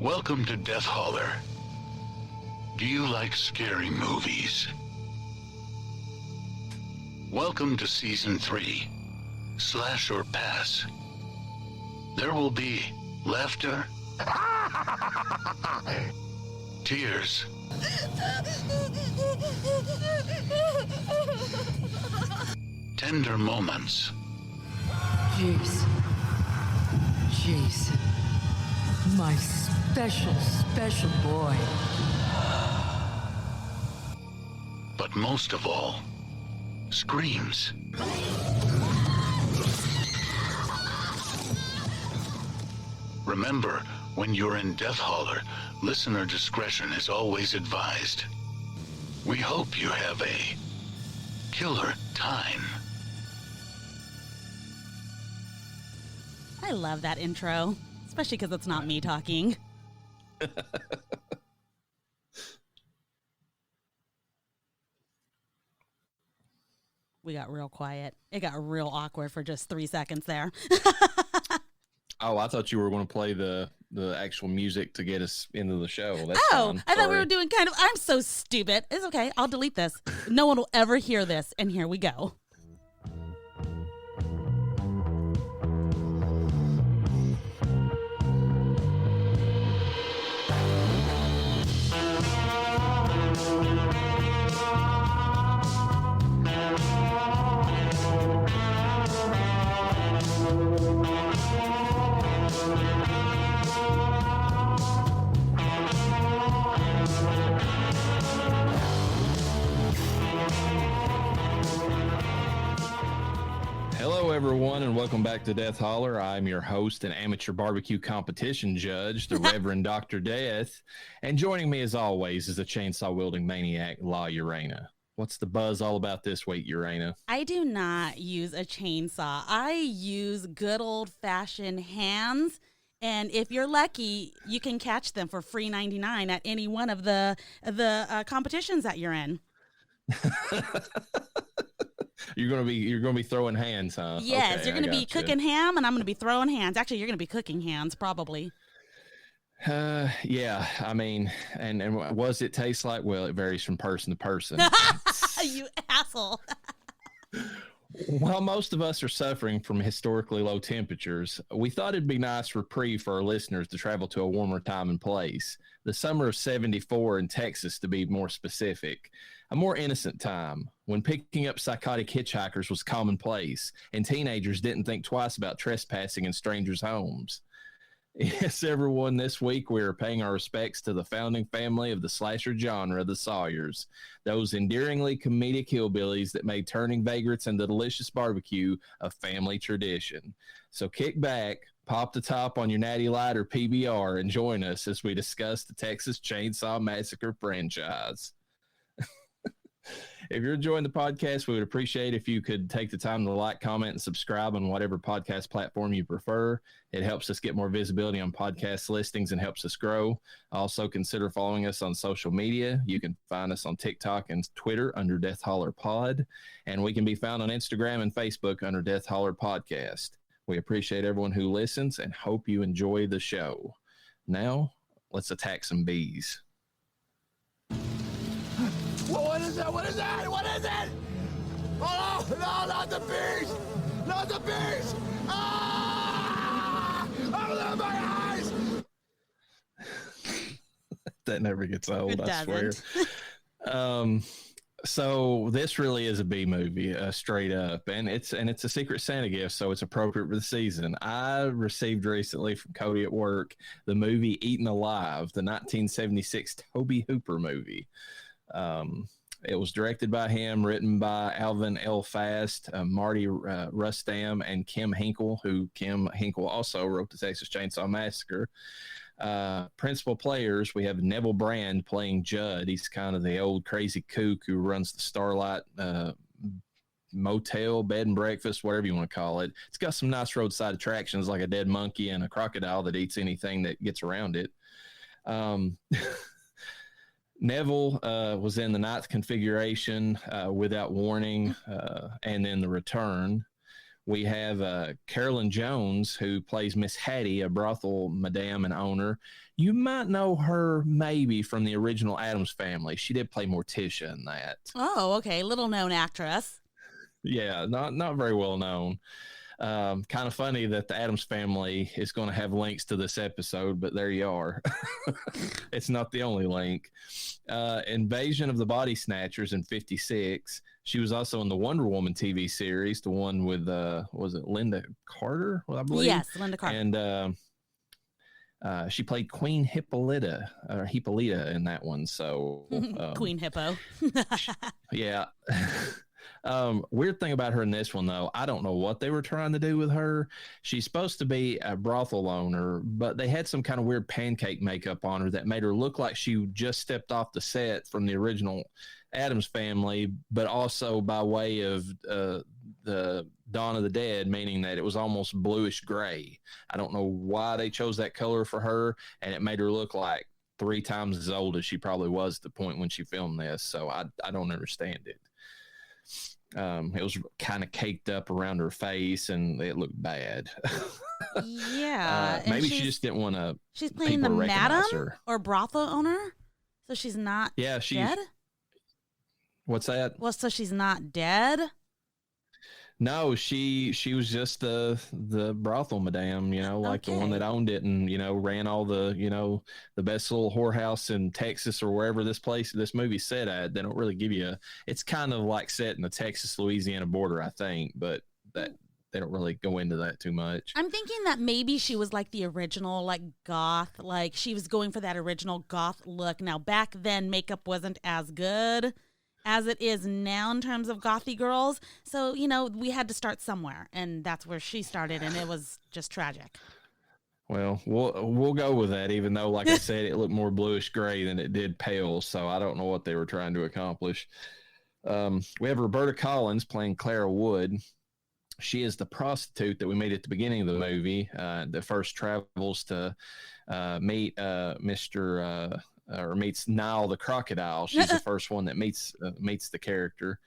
Welcome to Death Holler. Do you like scary movies? Welcome to Season 3, Slash or Pass. There will be laughter, tears, tender moments. Jason, my special boy. But most of all, screams. Remember, when you're in Death Holler, listener discretion is always advised. We hope you have a killer time. I love that intro, especially because it's not me talking. We got real quiet. It got real awkward for just 3 seconds there. Oh, I thought you were going to play the actual music to get us into the show. That's fine. I thought we were doing I'm so stupid. It's okay. I'll delete this. No one will ever hear this. And here we go. Hello, everyone, and welcome back to Death Holler. I'm your host and amateur barbecue competition judge, the Reverend Dr. Death. And joining me, as always, is the chainsaw-wielding maniac, Llareyna. What's the buzz all about this week, Llareyna? I do not use a chainsaw. I use good old-fashioned hands. And if you're lucky, you can catch them for free 99 at any one of the competitions that you're in. You're gonna be throwing hands, huh? Yes, okay, you're gonna be cooking ham, and I'm gonna be throwing hands. Actually, you're gonna be cooking hands, probably. Yeah. I mean, and what does it taste like? Well, it varies from person to person. You asshole. While most of us are suffering from historically low temperatures, we thought it'd be nice reprieve for our listeners to travel to a warmer time and place. The summer of 74 in Texas, to be more specific. A more innocent time, when picking up psychotic hitchhikers was commonplace, and teenagers didn't think twice about trespassing in strangers' homes. Yes, everyone, this week we are paying our respects to the founding family of the slasher genre, the Sawyers, those endearingly comedic hillbillies that made turning vagrants into delicious barbecue a family tradition. So kick back, pop the top on your Natty Light or PBR, and join us as we discuss the Texas Chainsaw Massacre franchise. If you're enjoying the podcast, we would appreciate if you could take the time to like, comment, and subscribe on whatever podcast platform you prefer. It helps us get more visibility on podcast listings and helps us grow. Also, consider following us on social media. You can find us on TikTok and Twitter under Death Holler Pod, and we can be found on Instagram and Facebook under Death Holler Podcast. We appreciate everyone who listens and hope you enjoy the show. Now, let's attack some bees. What is that? What is that? What is it? Oh, no, not the bees! Not the bees! Ah! Open my eyes! That never gets old, It I swear. So this really is a bee movie, straight up, and it's a Secret Santa gift, so it's appropriate for the season. I received recently from Cody at work the movie Eaten Alive, the 1976 Tobe Hooper movie. It was directed by him, written by Alvin L. Fast, Marty Rustam, and Kim Hinkle, who Kim Hinkle also wrote the Texas Chainsaw Massacre. Principal players, we have Neville Brand playing Judd. He's kind of the old crazy kook who runs the Starlight motel, bed and breakfast, whatever you want to call it. It's got some nice roadside attractions like a dead monkey and a crocodile that eats anything that gets around it. Neville was in the 9th configuration, Without Warning, and then The Return. We have Carolyn Jones, who plays Miss Hattie, a brothel madame and owner. You might know her maybe from the original Addams Family. She did play Morticia in that. Oh, okay. Little known actress. Yeah, not very well known. Kind of funny that the Addams Family is going to have links to this episode, but there you are. It's not the only link. Invasion of the Body Snatchers in 1956. She was also in the Wonder Woman TV series, the one with, was it Linda Carter, I believe? Yes, Linda Carter. And she played Queen Hippolyta in that one. So Queen Hippo. Yeah. Weird thing about her in this one, though, I don't know what they were trying to do with her. She's supposed to be a brothel owner, but they had some kind of weird pancake makeup on her that made her look like she just stepped off the set from the original Addams Family, but also by way of the Dawn of the Dead, meaning that it was almost bluish gray. I don't know why they chose that color for her, and it made her look like 3 times as old as she probably was at the point when she filmed this. So I don't understand it. It was kind of caked up around her face, and it looked bad. Yeah, maybe she just didn't want to. She's playing the madam or brothel owner, so she's not. Yeah, she's dead. What's that? Well, so she's not dead. No, she was just the brothel madame, like the one that owned it and, ran all the, the best little whorehouse in Texas or wherever this movie's set at. They don't really give you it's kind of like set in the Texas-Louisiana border, I think, but that they don't really go into that too much. I'm thinking that maybe she was like the original, like goth, like she was going for that original goth look. Now, back then, makeup wasn't as good as it is now in terms of gothy girls. So, we had to start somewhere, and that's where she started, and it was just tragic. Well, we'll go with that, even though, like I said, it looked more bluish gray than it did pale, so I don't know what they were trying to accomplish. We have Roberta Collins playing Clara Wood. She is the prostitute that we meet at the beginning of the movie that first travels to meet meets Nile the crocodile. She's the first one that meets the character.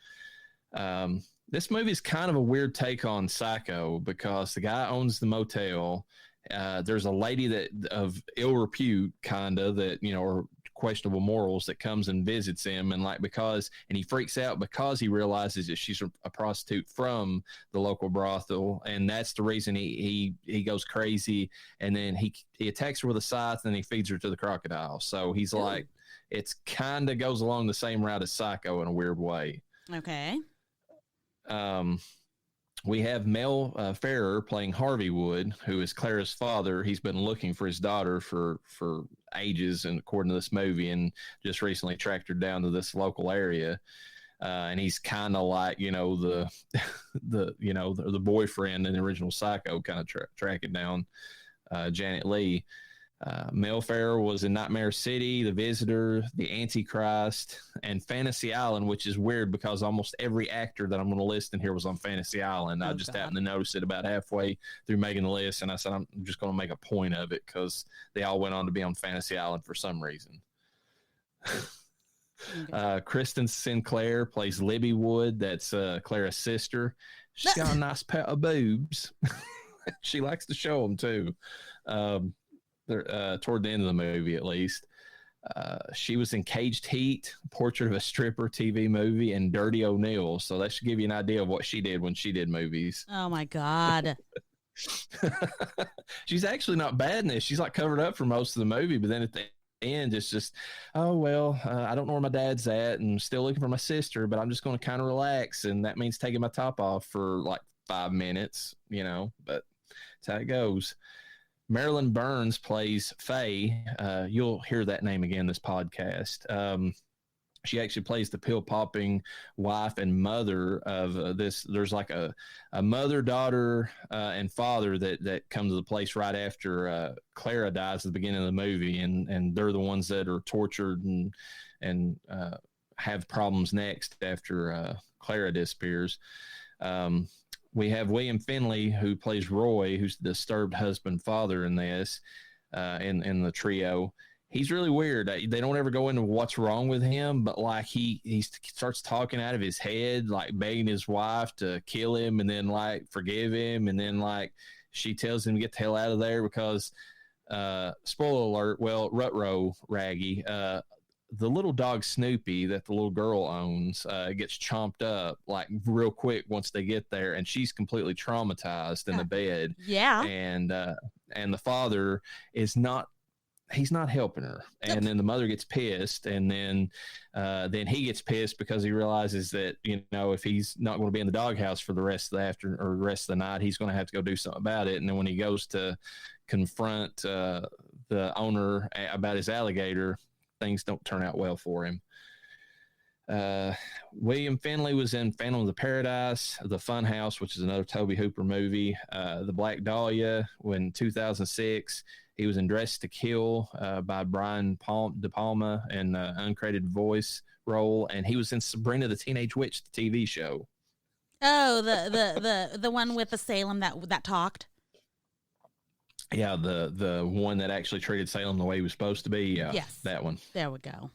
This movie is kind of a weird take on Psycho because the guy owns the motel. There's a lady that of ill repute, or questionable morals, that comes and visits him, and he freaks out because he realizes that she's a prostitute from the local brothel, and that's the reason he goes crazy, and then he attacks her with a scythe and he feeds her to the crocodile. So he's like, it's kind of goes along the same route as Psycho in a weird way. Okay. We have Mel Ferrer playing Harvey Wood, who is Clara's father. He's been looking for his daughter for ages, and according to this movie, and just recently tracked her down to this local area. And he's kind of like, the boyfriend in the original Psycho, kind of tracking down Janet Leigh. Mel Ferrer was in Nightmare City, The Visitor, The Antichrist, and Fantasy Island, which is weird because almost every actor that I'm going to list in here was on Fantasy Island. I just happened to notice it about halfway through making the list, and I said I'm just going to make a point of it because they all went on to be on Fantasy Island for some reason. Kristen Sinclair plays Libby Wood. That's Clara's sister. She's got a nice pair of boobs. She likes to show them, too. Toward the end of the movie, at least. She was in Caged Heat, Portrait of a Stripper TV movie, and Dirty O'Neill. So that should give you an idea of what she did when she did movies. Oh, my God. She's actually not bad in this. She's like covered up for most of the movie, but then at the end, it's just, oh, well, I don't know where my dad's at and still looking for my sister, but I'm just going to kind of relax. And that means taking my top off for like 5 minutes, but that's how it goes. Marilyn Burns plays Faye. You'll hear that name again this podcast. She actually plays the pill-popping wife and mother of this. There's like a mother, daughter, and father that come to the place right after Clara dies at the beginning of the movie, and they're the ones that are tortured and have problems next after Clara disappears. We have William Finley, who plays Roy, who's the disturbed husband father in this, in the trio. he's really weird. They don't ever go into what's wrong with him, but like he starts talking out of his head, like begging his wife to kill him and then like forgive him, and then like she tells him to get the hell out of there because spoiler alert, well, Rutro Raggy, the little dog Snoopy that the little girl owns gets chomped up like real quick once they get there, and she's completely traumatized in the bed. Yeah. And the father is not, he's not helping her. And then the mother gets pissed, and then he gets pissed because he realizes that, you know, if he's not going to be in the doghouse for the rest of the rest of the night, he's going to have to go do something about it. And then when he goes to confront the owner about his alligator, things don't turn out well for him. William Finley was in Phantom of the Paradise, The Funhouse, which is another Tobe Hooper movie, The Black Dahlia, in 2006. He was in Dressed to Kill by Brian De Palma in uncredited voice role, and he was in Sabrina the Teenage Witch, the TV show. Oh, the one with the Salem that talked. Yeah, the one that actually treated Salem the way he was supposed to be. Yeah, yes, that one. There we go.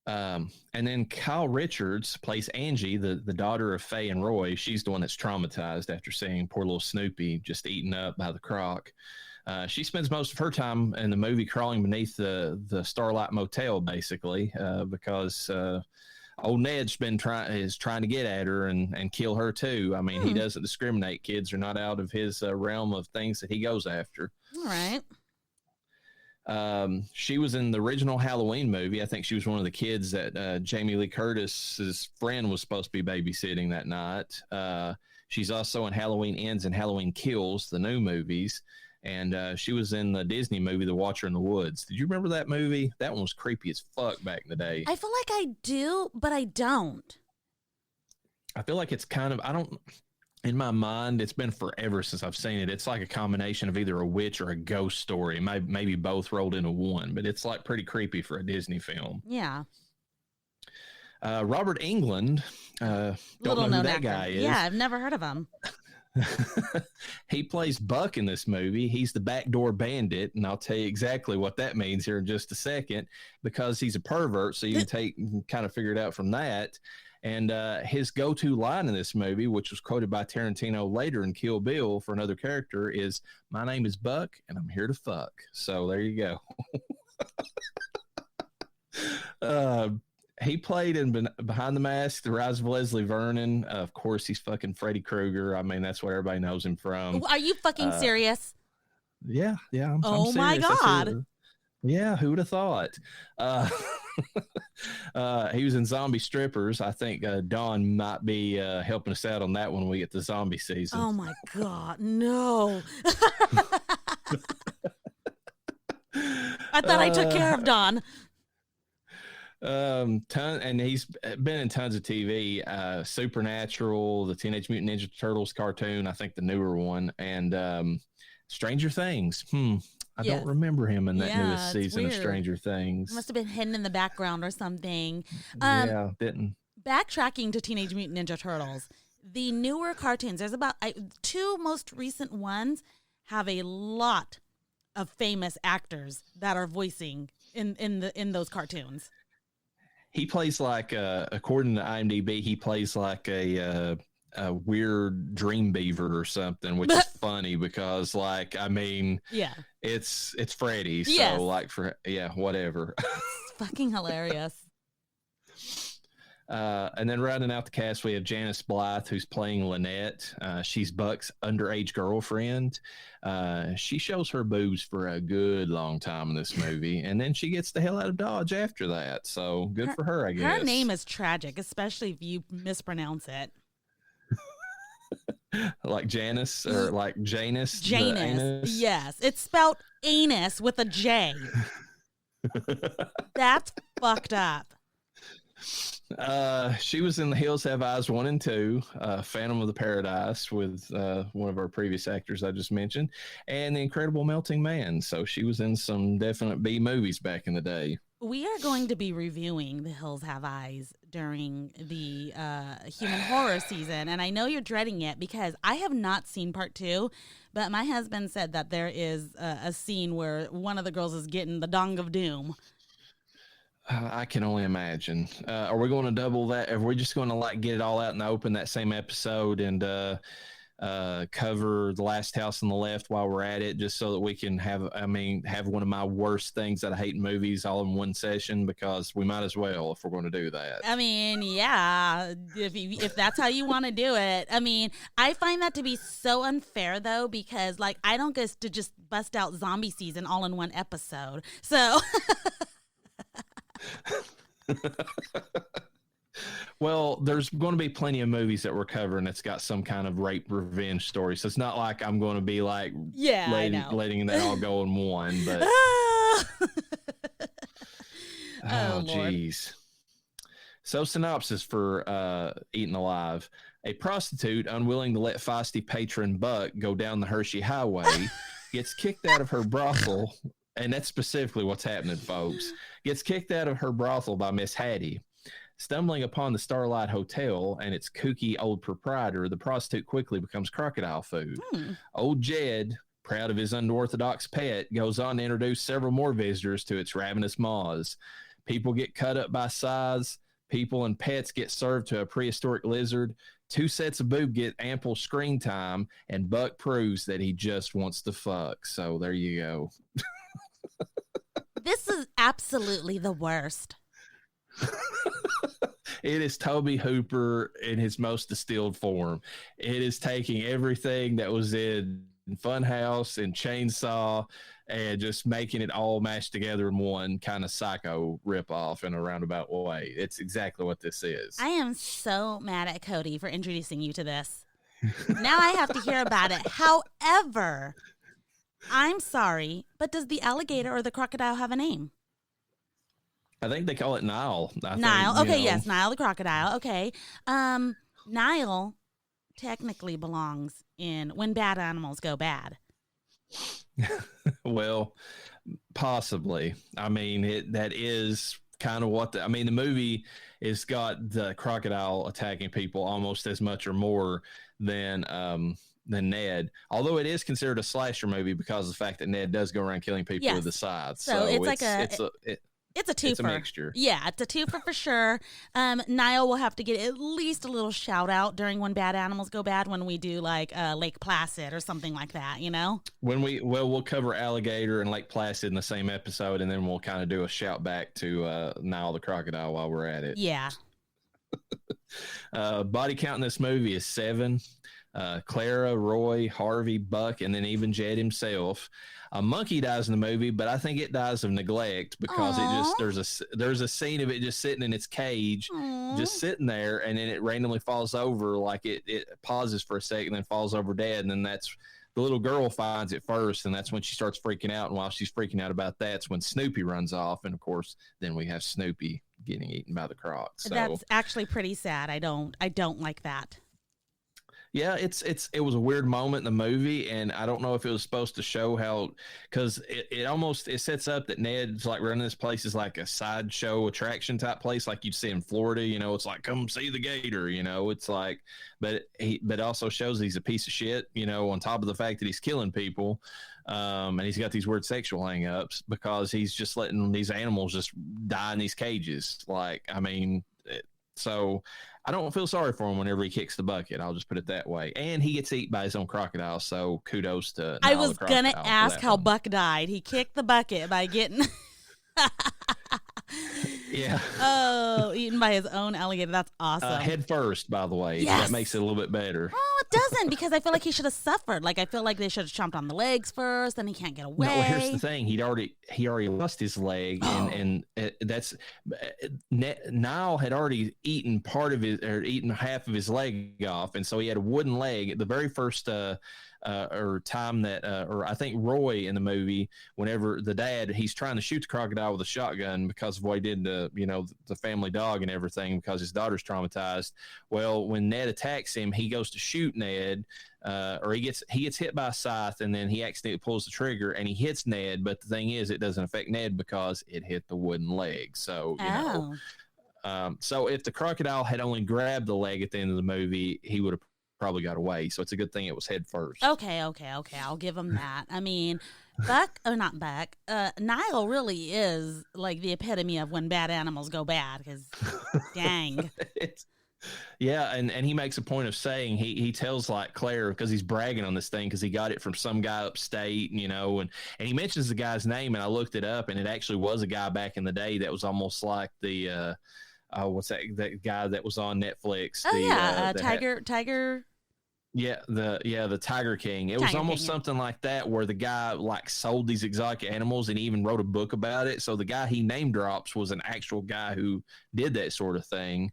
And then Kyle Richards plays Angie, the daughter of Faye and Roy. She's the one that's traumatized after seeing poor little Snoopy just eaten up by the croc. She spends most of her time in the movie crawling beneath the Starlight Motel, basically, because old Ned's trying to get at her and kill her too. I mean, he doesn't discriminate. Kids are not out of his realm of things that he goes after. All right. She was in the original Halloween movie. I think she was one of the kids that Jamie Lee Curtis's friend was supposed to be babysitting that night. She's also in Halloween Ends and Halloween Kills, the new movies. And she was in the Disney movie, The Watcher in the Woods. Did you remember that movie? That one was creepy as fuck back in the day. I feel like I do, but I don't. I feel like it's kind of, in my mind, it's been forever since I've seen it. It's like a combination of either a witch or a ghost story, maybe both rolled into one, but it's like pretty creepy for a Disney film. Yeah. Robert Englund, don't know who that guy is. Yeah, I've never heard of him. He plays Buck in this movie. He's the backdoor bandit, and I'll tell you exactly what that means here in just a second, because he's a pervert, so you can kind of figure it out from that. And his go-to line in this movie, which was quoted by Tarantino later in Kill Bill for another character, is, "My name is Buck, and I'm here to fuck." So there you go. He played in Behind the Mask, The Rise of Leslie Vernon. Of course, he's fucking Freddy Krueger. I mean, that's what everybody knows him from. Are you fucking serious? Yeah. I'm serious. My God. Yeah, who would have thought? He was in Zombie Strippers. I think Dawn might be helping us out on that when we get to zombie season. Oh, my God. No. I thought I took care of Dawn. And he's been in tons of TV, Supernatural, the Teenage Mutant Ninja Turtles cartoon, I think the newer one, and Stranger Things. I don't remember him in that newest season of Stranger Things. Must have been hidden in the background or something. Didn't. Backtracking to Teenage Mutant Ninja Turtles, the newer cartoons, there's about two most recent ones have a lot of famous actors that are voicing in those cartoons. He plays like, according to IMDb, he plays like a weird dream beaver or something, which is funny because, like, I mean, it's Freddy, so whatever. It's fucking hilarious. And then rounding out the cast, we have Janice Blythe, who's playing Lynette. She's Buck's underage girlfriend. She shows her boobs for a good long time in this movie, and then she gets the hell out of Dodge after that. So good for her, I guess. Her name is tragic, especially if you mispronounce it. Like Janice or like Janus? Janus. Yes. It's spelled anus with a J. That's fucked up. She was in The Hills Have Eyes 1 and 2, Phantom of the Paradise with one of our previous actors I just mentioned, and The Incredible Melting Man. So she was in some definite B movies back in the day. We are going to be reviewing The Hills Have Eyes during the human horror season, and I know you're dreading it because I have not seen part 2, but my husband said that there is a scene where one of the girls is getting the dong of doom. I can only imagine. Are we going to double that? Are we just going to get it all out in the open that same episode and cover The Last House on the Left while we're at it, just so that we can have one of my worst things that I hate in movies all in one session? Because we might as well if we're going to do that. I mean, yeah, if that's how you want to do it. I mean, I find that to be so unfair though, because I don't get to just bust out zombie season all in one episode. So. Well, there's going to be plenty of movies that we're covering that's got some kind of rape revenge story. So it's not like I'm going to be letting that all go in one. But oh, geez. So synopsis for Eaten Alive. A prostitute unwilling to let feisty patron Buck go down the Hershey Highway gets kicked out of her brothel. And that's specifically what's happening, folks. Gets kicked out of her brothel by Miss Hattie. Stumbling upon the Starlight Hotel and its kooky old proprietor, the prostitute quickly becomes crocodile food. Old Jed, proud of his unorthodox pet, goes on to introduce several more visitors to its ravenous maws. People get cut up by scythes. People and pets get served to a prehistoric lizard. 2 sets of boob get ample screen time, and Buck proves that he just wants to fuck. So there you go. This is absolutely the worst. It is Tobe Hooper in his most distilled form. It is taking everything that was in Funhouse and Chainsaw and just making it all mashed together in one kind of psycho ripoff in a roundabout way. It's exactly what this is. I am so mad at Cody for introducing you to this. Now I have to hear about it. However, I'm sorry, but does the alligator or the crocodile have a name? I think they call it Nile. Nile. Okay, yes, Nile the crocodile. Okay. Nile technically belongs in When Bad Animals Go Bad. Well, possibly. I mean, that is kind of what the movie has got the crocodile attacking people almost as much or more than Ned, although it is considered a slasher movie because of the fact that Ned does go around killing people with the scythe. So it's a twofer. It's a mixture. Yeah, it's a twofer for sure. Niall will have to get at least a little shout out during When Bad Animals Go Bad when we do Lake Placid or something like that, you know? We'll cover alligator and Lake Placid in the same episode, and then we'll kind of do a shout back to Niall the crocodile while we're at it. Yeah. Body count in this movie is 7. Clara, Roy, Harvey, Buck, and then even Jed himself. A monkey dies in the movie, but I think it dies of neglect because there's a scene of it just sitting in its cage, just sitting there, and then it randomly falls over, it pauses for a second, then falls over dead, and then that's the little girl finds it first, and that's when she starts freaking out. And while she's freaking out about that, it's when Snoopy runs off, and of course, then we have Snoopy getting eaten by the croc. So that's actually pretty sad. I don't like that. Yeah, it was a weird moment in the movie, and I don't know if it was supposed to show how, because it sets up that Ned's running this place is like a sideshow attraction type place, like you'd see in Florida. It's like, come see the gator. It's like, but it also shows he's a piece of shit. On top of the fact that he's killing people, and he's got these weird sexual hangups because he's just letting these animals just die in these cages. So I don't feel sorry for him whenever he kicks the bucket. I'll just put it that way. And he gets eaten by his own crocodile, so kudos to I was going to ask how Buck died. He kicked the bucket by getting... Yeah. Oh, eaten by his own alligator. That's awesome. Head first, by the way. Yes. That makes it a little bit better. Oh, it doesn't, because I feel like he should have suffered. I feel like they should have chomped on the legs first, then he can't get away. No, here's the thing. He already lost his leg, and that's Niall had already eaten half of his leg off, and so he had a wooden leg. The very first time that, or I think Roy in the movie, whenever the dad, he's trying to shoot the crocodile with a shotgun because of what he did to, the family dog and everything because his daughter's traumatized. Well, when Ned attacks him, he goes to shoot Ned, or he gets hit by a scythe, and then he accidentally pulls the trigger and he hits Ned. But the thing is, it doesn't affect Ned because it hit the wooden leg. So you know. So if the crocodile had only grabbed the leg at the end of the movie, he would have probably got away. So it's a good thing it was head first. Okay. I'll give him that. I mean, Niall really is like the epitome of when bad animals go bad, because dang. Yeah, and he makes a point of saying, he tells like Claire, because he's bragging on this thing because he got it from some guy upstate, you know, and he mentions the guy's name, and I looked it up, and it actually was a guy back in the day that was almost like the what's that guy that was on Netflix? Tiger. Yeah, the Tiger King. It was almost something like that, where the guy like sold these exotic animals and he even wrote a book about it. So the guy he name drops was an actual guy who did that sort of thing.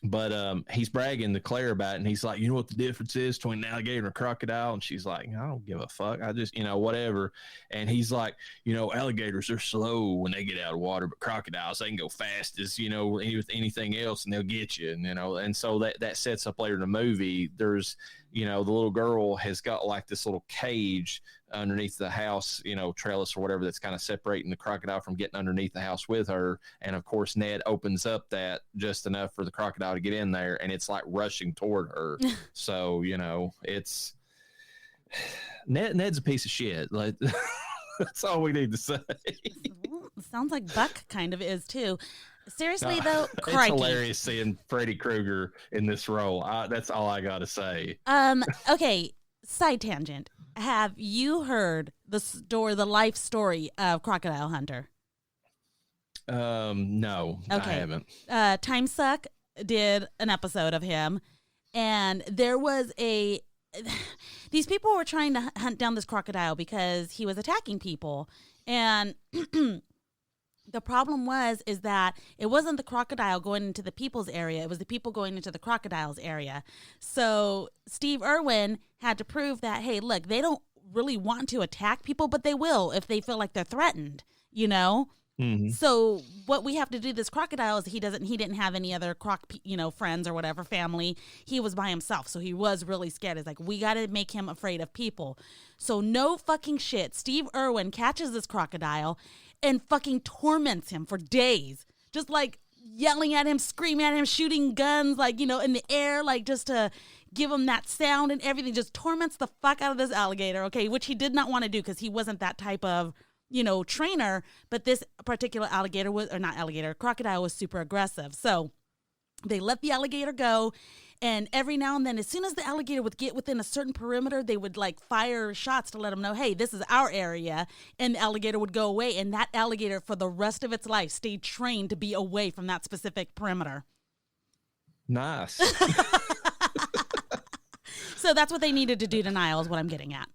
But he's bragging to Claire about it, and he's like, you know what the difference is between an alligator and a crocodile? And she's like, I don't give a fuck. I just, whatever. And he's like, alligators are slow when they get out of water, but crocodiles, they can go fast as, with anything else, and they'll get you, and so that sets up later in the movie. There's, the little girl has got like this little cage underneath the house, trellis or whatever, that's kind of separating the crocodile from getting underneath the house with her. And of course, Ned opens up that just enough for the crocodile to get in there, and it's like rushing toward her. So, it's Ned's a piece of shit. Like, that's all we need to say. Sounds like Buck kind of is too. Seriously, though, crikey. It's hilarious seeing Freddy Krueger in this role. That's all I got to say. Okay, side tangent. Have you heard the life story of Crocodile Hunter? No, okay. I haven't. Time Suck did an episode of him, and there was these people were trying to hunt down this crocodile because he was attacking people, and the problem is that it wasn't the crocodile going into the people's area. It was the people going into the crocodile's area. So Steve Irwin had to prove that, hey, look, they don't really want to attack people, but they will if they feel like they're threatened, Mm-hmm. So what we have to do, this crocodile, is he didn't have any other friends or whatever, family. He was by himself. So he was really scared. It's like, we got to make him afraid of people. So no fucking shit. Steve Irwin catches this crocodile and fucking torments him for days. Just like yelling at him, screaming at him, shooting guns, like, in the air, like just to give him that sound and everything. Just torments the fuck out of this alligator, okay, which he did not want to do because he wasn't that type of, trainer. But this particular crocodile was super aggressive. So they let the alligator go. And every now and then, as soon as the alligator would get within a certain perimeter, they would like fire shots to let them know, hey, this is our area. And the alligator would go away. And that alligator, for the rest of its life, stayed trained to be away from that specific perimeter. Nice. So that's what they needed to do to Niall, is what I'm getting at.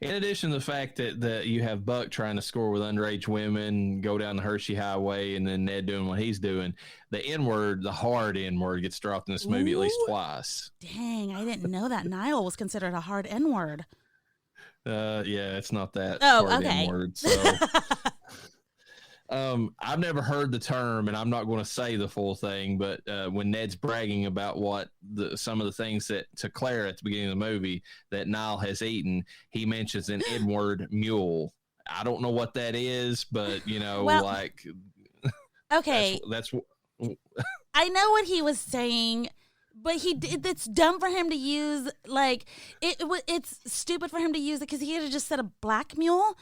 In addition to the fact that you have Buck trying to score with underage women, go down the Hershey Highway, and then Ned doing what he's doing, the N-word, the hard N-word, gets dropped in this movie at least twice. Dang, I didn't know that Niall was considered a hard N-word. Yeah, it's not that hard N-word. So, I've never heard the term, and I'm not going to say the full thing, but when Ned's bragging about what some of the things that to Claire at the beginning of the movie that Niall has eaten, he mentions an N-word mule. I don't know what that is, but okay, that's I know what he was saying. But it's dumb for him to use, like, it's stupid for him to use it because he had just said a black mule.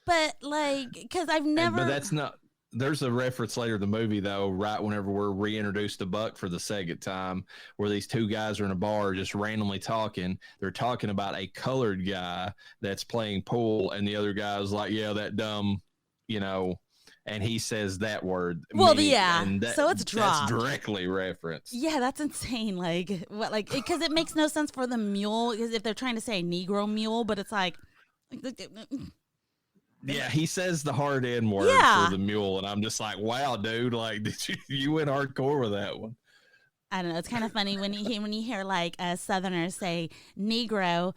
But, like, because I've never... But that's not... There's a reference later in the movie, though, right whenever we're reintroduced to Buck for the second time, where these two guys are in a bar just randomly talking. They're talking about a colored guy that's playing pool, and the other guy's like, yeah, that dumb, and he says that word. Well, so it's dropped. That's directly referenced. Yeah, that's insane. Like, what? Like, because it makes no sense for the mule, because if they're trying to say a Negro mule, but it's like... Yeah, he says the hard N-word for the mule, and I'm just like, wow, dude, like, you went hardcore with that one. I don't know. It's kind of funny when you hear like a Southerner say Negro,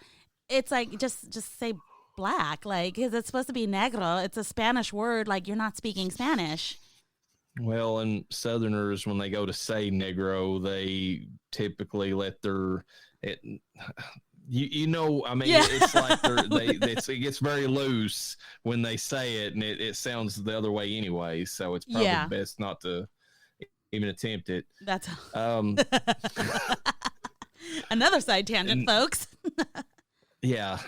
it's like just say black, like, because it's supposed to be negro. It's a Spanish word, like you're not speaking Spanish. Well, and Southerners, when they go to say Negro, they typically let it. I mean, Yeah. it's like it gets very loose when they say it, and it sounds the other way anyway. So it's probably best not to even attempt it. That's another side tangent, folks. Yeah.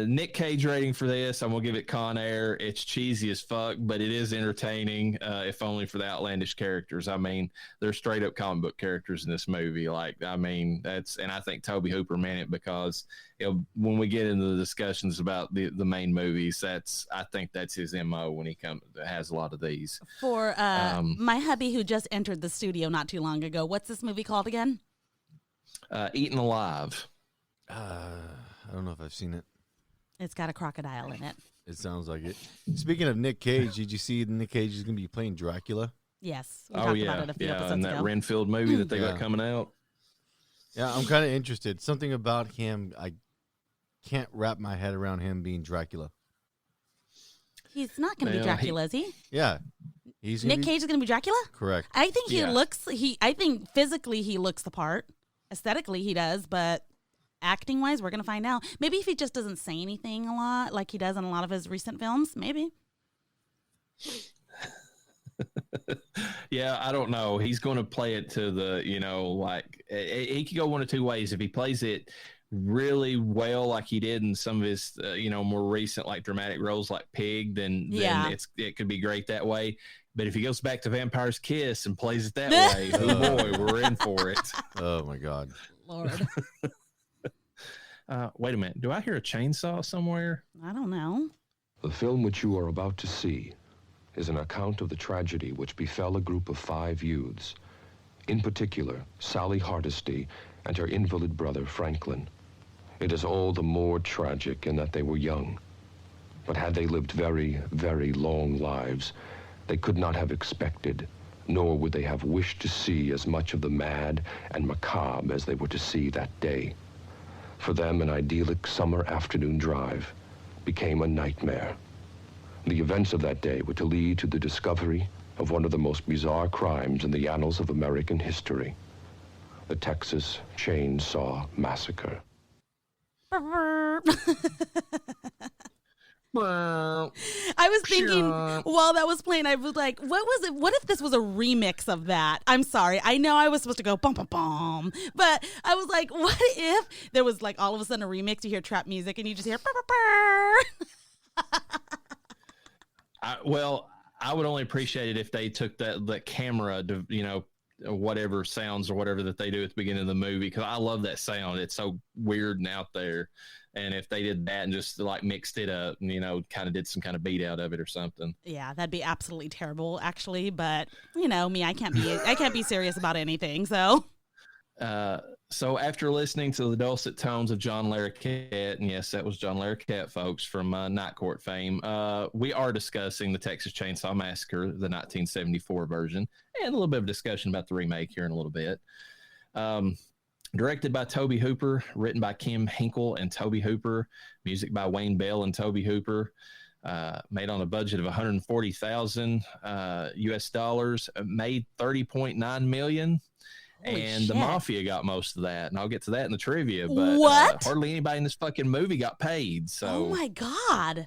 Nick Cage rating for this, I'm going to give it Con Air. It's cheesy as fuck, but it is entertaining, if only for the outlandish characters. I mean, they're straight up comic book characters in this movie. And I think Tobe Hooper meant it because when we get into the discussions about the main movies, I think that's his MO when he has a lot of these. For my hubby who just entered the studio not too long ago, what's this movie called again? Eaten Alive. I don't know if I've seen it. It's got a crocodile in it. It sounds like it. Speaking of Nick Cage, did you see Nick Cage is going to be playing Dracula? Yes. We talked about it a few episodes and that ago. Renfield movie that they got coming out. Yeah, I'm kind of interested. Something about him, I can't wrap my head around him being Dracula. He's not going to be Dracula, is he? Yeah. Nick Cage is going to be Dracula? Correct. I think I think physically he looks the part. Aesthetically he does, but acting wise, we're going to find out. Maybe if he just doesn't say anything a lot like he does in a lot of his recent films, maybe. Yeah, I don't know. He's going to play it to the, he could go one of two ways. If he plays it really well, like he did in some of his, more recent, like dramatic roles like Pig, then it could be great that way. But if he goes back to Vampire's Kiss and plays it that way, oh boy, we're in for it. Oh my God. Lord. Wait a minute. Do I hear a chainsaw somewhere? I don't know. The film which you are about to see is an account of the tragedy which befell a group of 5 youths. In particular, Sally Hardesty and her invalid brother, Franklin. It is all the more tragic in that they were young. But had they lived very, very long lives, they could not have expected, nor would they have wished to see as much of the mad and macabre as they were to see that day. For them, an idyllic summer afternoon drive became a nightmare. The events of that day were to lead to the discovery of one of the most bizarre crimes in the annals of American history, the Texas Chainsaw Massacre. I was thinking while that was playing, I was like, what was it? What if this was a remix of that? I'm sorry. I know I was supposed to go bum, bum, bum. But I was like, what if there was like all of a sudden a remix? You hear trap music and you just hear burr, burr, burr. I would only appreciate it if they took that camera to, whatever sounds or whatever that they do at the beginning of the movie, because I love that sound. It's so weird and out there. And if they did that and just like mixed it up and, kind of did some kind of beat out of it or something. Yeah, that'd be absolutely terrible, actually. But me, I can't be serious about anything. So. So after listening to the dulcet tones of John Larroquette, and yes, that was John Larroquette, folks, from Night Court fame, we are discussing the Texas Chainsaw Massacre, the 1974 version, and a little bit of discussion about the remake here in a little bit. Directed by Tobe Hooper, written by Kim Hinkle and Tobe Hooper, music by Wayne Bell and Tobe Hooper, made on a budget of $140,000 US dollars, made $30.9 million. Holy and shit. The Mafia got most of that, and I'll get to that in the trivia. But hardly anybody in this fucking movie got paid. So, oh my God!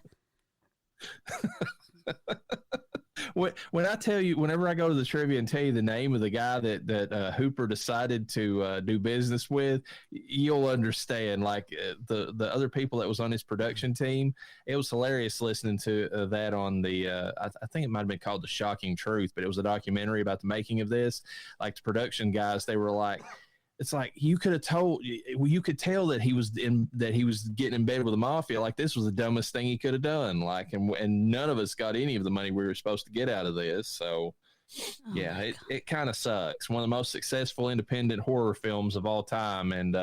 When I tell you, whenever I go to the trivia and tell you the name of the guy that Hooper decided to do business with, you'll understand. Like the other people that was on his production team, it was hilarious listening to that on the. I think it might have been called The Shocking Truth, but it was a documentary about the making of this. Like the production guys, they were like. It's like you could tell that he was getting in bed with the mafia. Like this was the dumbest thing he could have done. Like, and none of us got any of the money we were supposed to get out of this. So, it kind of sucks. One of the most successful independent horror films of all time, and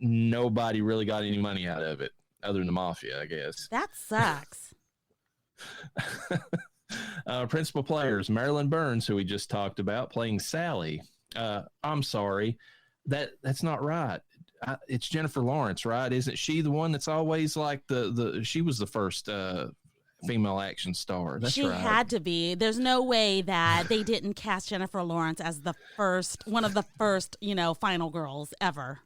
nobody really got any money out of it other than the mafia, I guess. That sucks. Principal players: Marilyn Burns, who we just talked about, playing Sally. I'm sorry. That's not right. It's Jennifer Lawrence, right? Isn't she the one that's always like she was the first female action star. That's she right. had to be. There's no way that they didn't cast Jennifer Lawrence as one of the first, final girls ever.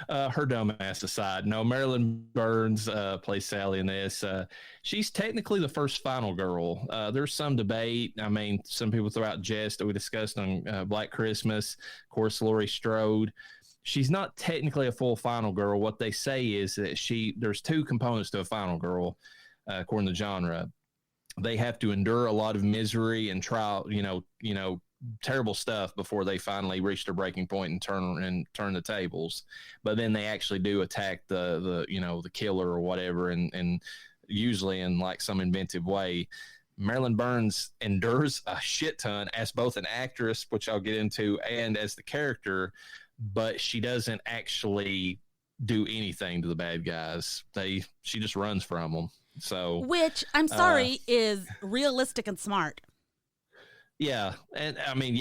Her dumbass aside, no, Marilyn Burns plays Sally in this. She's technically the first final girl. There's some debate. I mean, some people throw out Jess that we discussed on Black Christmas. Of course, Laurie Strode. She's not technically a full final girl. What they say is that there's two components to a final girl, according to genre. They have to endure a lot of misery and trial, terrible stuff before they finally reach their breaking point and turn the tables. But then they actually do attack the killer or whatever, and usually in like some inventive way. Marilyn Burns endures a shit ton as both an actress, which I'll get into, and as the character, but she doesn't actually do anything to the bad guys. She just runs from them. So, which I'm sorry is realistic and smart. Yeah, and I mean,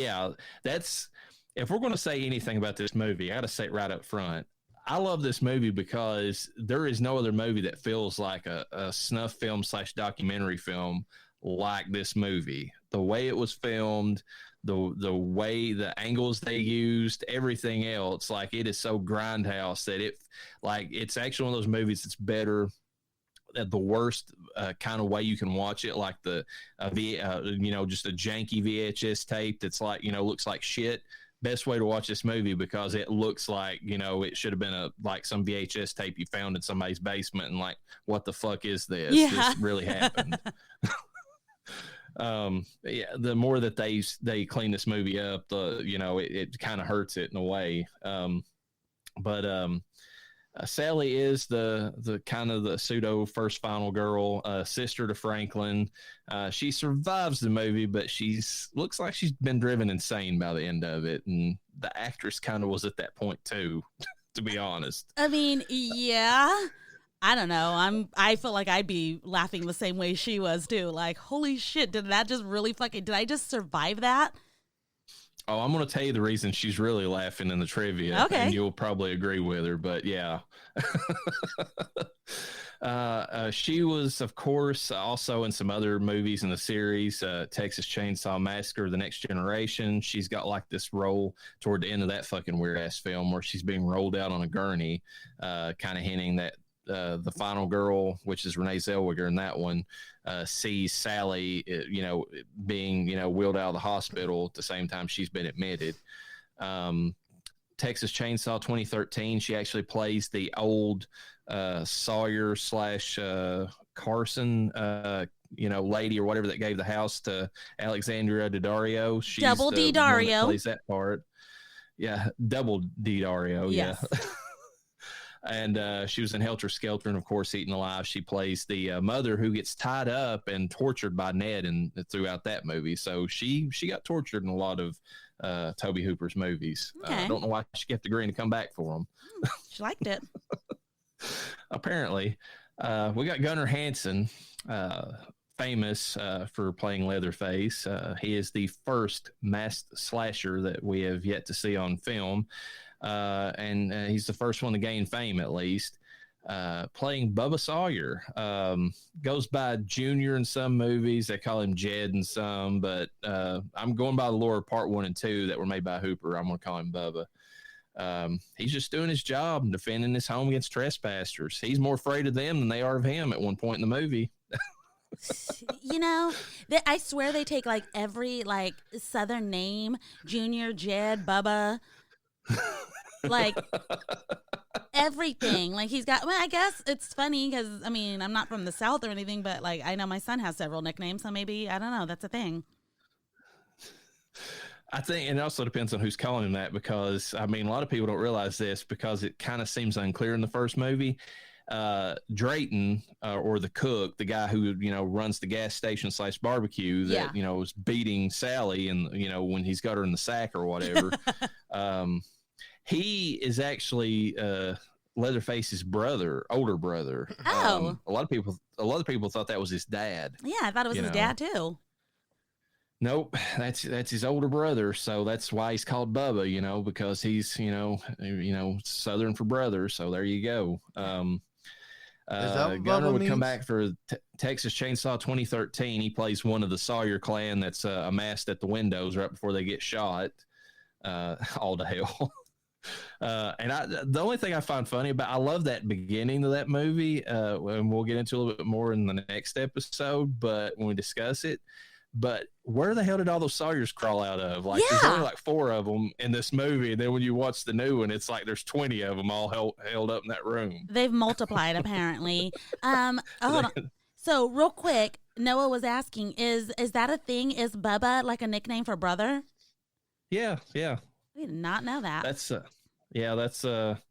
that's, if we're going to say anything about this movie, I got to say it right up front. I love this movie because there is no other movie that feels like a snuff film / documentary film like this movie. The way it was filmed, the way the angles they used, everything else, like it is so grindhouse that it's actually one of those movies that's better at the worst kind of way you can watch it, like just a janky VHS tape that's like, looks like shit. Best way to watch this movie because it looks like, it should have been some VHS tape you found in somebody's basement and like, what the fuck is this? Yeah. This really happened. The more that they clean this movie up, it kind of hurts it in a way. Sally is the kind of the pseudo first final girl, sister to Franklin. She survives the movie, but looks like she's been driven insane by the end of it. And the actress kind of was at that point too, to be honest. I mean, yeah, I don't know. I feel like I'd be laughing the same way she was too. Like, holy shit, did I just survive that? Oh, I'm going to tell you the reason she's really laughing in the trivia. Okay. And you'll probably agree with her, but yeah. She was, of course, also in some other movies in the series, Texas Chainsaw Massacre, The Next Generation. She's got like this role toward the end of that fucking weird-ass film where she's being rolled out on a gurney, kind of hinting that the final girl, which is Renee Zellweger in that one, sees Sally, being, wheeled out of the hospital at the same time she's been admitted. Texas Chainsaw 2013, she actually plays the old Sawyer / Carson, lady or whatever that gave the house to Alexandria Daddario. She's Double D Dario plays that part. Yeah, Double D Dario. Yes. Yeah. And she was in Helter Skelter and, of course, Eaten Alive. She plays the mother who gets tied up and tortured by Ned throughout that movie. So she got tortured in a lot of Tobe Hooper's movies. Okay. I don't know why she kept agreeing to come back for them. She liked it. Apparently. We got Gunnar Hansen, famous for playing Leatherface. He is the first masked slasher that we have yet to see on film. And he's the first one to gain fame, at least, playing Bubba Sawyer. Goes by Junior in some movies. They call him Jed in some, but I'm going by the lore of part 1 and 2 that were made by Hooper. I'm going to call him Bubba. He's just doing his job and defending his home against trespassers. He's more afraid of them than they are of him at one point in the movie. I swear they take like every like Southern name, Junior, Jed, Bubba, like everything. Like he's got, well, I guess it's funny because I mean I'm not from the South or anything, but like I know my son has several nicknames, so maybe, I don't know, that's a thing. I think it also depends on who's calling him that, because I mean a lot of people don't realize this because it kind of seems unclear in the first movie. Drayton, or the cook, the guy who runs the gas station / barbecue that is beating Sally, and when he's got her in the sack or whatever, he is actually Leatherface's older brother. Oh, a lot of people thought that was his dad. Yeah, I thought it was his dad too. Nope, that's his older brother, so that's why he's called Bubba, because he's Southern for brother. So there you go. that Gunner Bubba would come means? back for Texas Chainsaw 2013. He plays one of the Sawyer clan that's amassed at the windows right before they get shot. All to hell. The only thing I find funny about, I love that beginning of that movie, and we'll get into a little bit more in the next episode, but when we discuss it. But where the hell did all those Sawyers crawl out of? Like, there's only like 4 of them in this movie. And then when you watch the new one, it's like there's 20 of them all held up in that room. They've multiplied, apparently. Hold on. So, real quick, Noah was asking, is that a thing? Is Bubba like a nickname for brother? Yeah. We did not know that.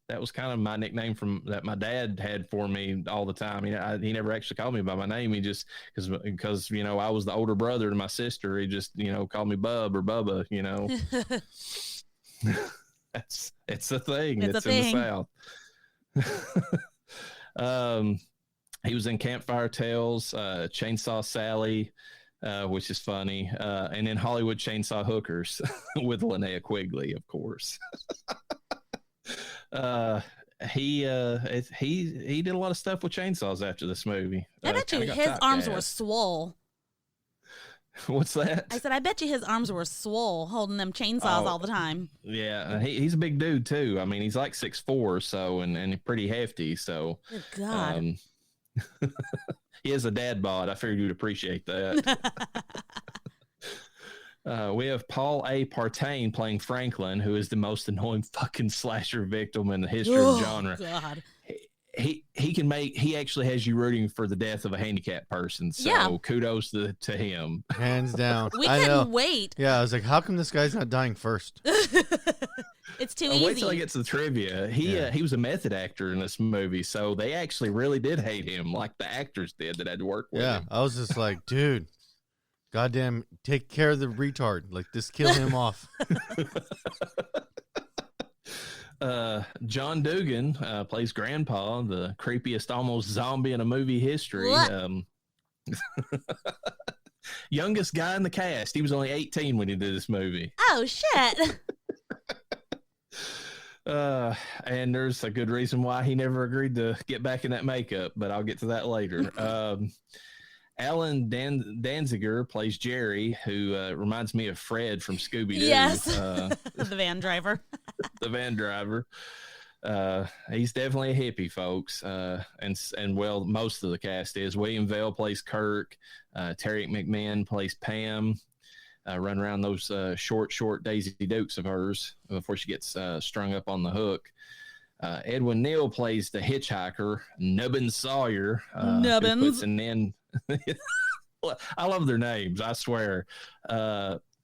That was kind of my nickname that my dad had for me all the time. He never actually called me by my name. He just because I was the older brother to my sister. He just called me Bub or Bubba. It's a thing. It's in the South. He was in Campfire Tales, Chainsaw Sally, which is funny, and then Hollywood Chainsaw Hookers with Linnea Quigley, of course. He did a lot of stuff with chainsaws after this movie. I bet you his arms were swole. What's that? I said, I bet you his arms were swole holding them chainsaws all the time. Yeah, he's a big dude too. I mean, he's like 6'4", so and pretty hefty. So, good God. He is a dad bod. I figured you'd appreciate that. We have Paul A. Partain playing Franklin, who is the most annoying fucking slasher victim in the history of the genre. God. He actually has you rooting for the death of a handicapped person. So kudos to him. Hands down. We couldn't wait. Yeah, I was like, how come this guy's not dying first? It's too easy. Wait till I get to the trivia. He was a method actor in this movie, so they actually really did hate him, like the actors did that had to work with him. I was just like, dude, goddamn, take care of the retard. Like, just kill him off. John Dugan plays Grandpa, the creepiest almost zombie in a movie history. Youngest guy in the cast. He was only 18 when he did this movie. Oh, shit. And there's a good reason why he never agreed to get back in that makeup, but I'll get to that later. Alan Danziger plays Jerry, who reminds me of Fred from Scooby-Doo. Yes, the van driver. The van driver. He's definitely a hippie, folks. And well, most of the cast is. William Vale plays Kirk. Terry McMahon plays Pam. Run around those short Daisy Dukes of hers before she gets strung up on the hook. Edwin Neal plays the hitchhiker, Nubbin Sawyer. Nubbins. Puts an end. I love their names, I swear.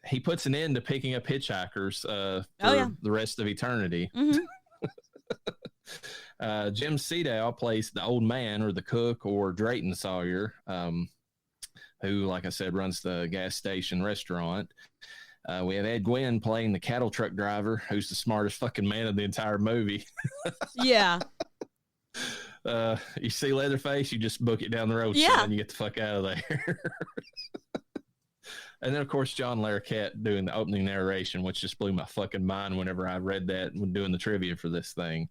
He puts an end to picking up hitchhikers for the rest of eternity. Mm-hmm. Jim Seadow plays the old man or the cook or Drayton Sawyer, who, like I said, runs the gas station restaurant. We have Ed Gwynn playing the cattle truck driver, who's the smartest fucking man of the entire movie. Yeah. You see Leatherface, you just book it down the road, son, you get the fuck out of there. And then, of course, John Larroquette doing the opening narration, which just blew my fucking mind whenever I read that when doing the trivia for this thing.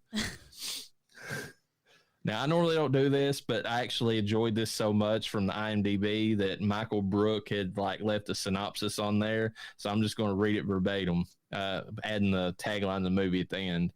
Now, I normally don't do this, but I actually enjoyed this so much from the IMDb that Michael Brook had left a synopsis on there. So I'm just going to read it verbatim, adding the tagline of the movie at the end.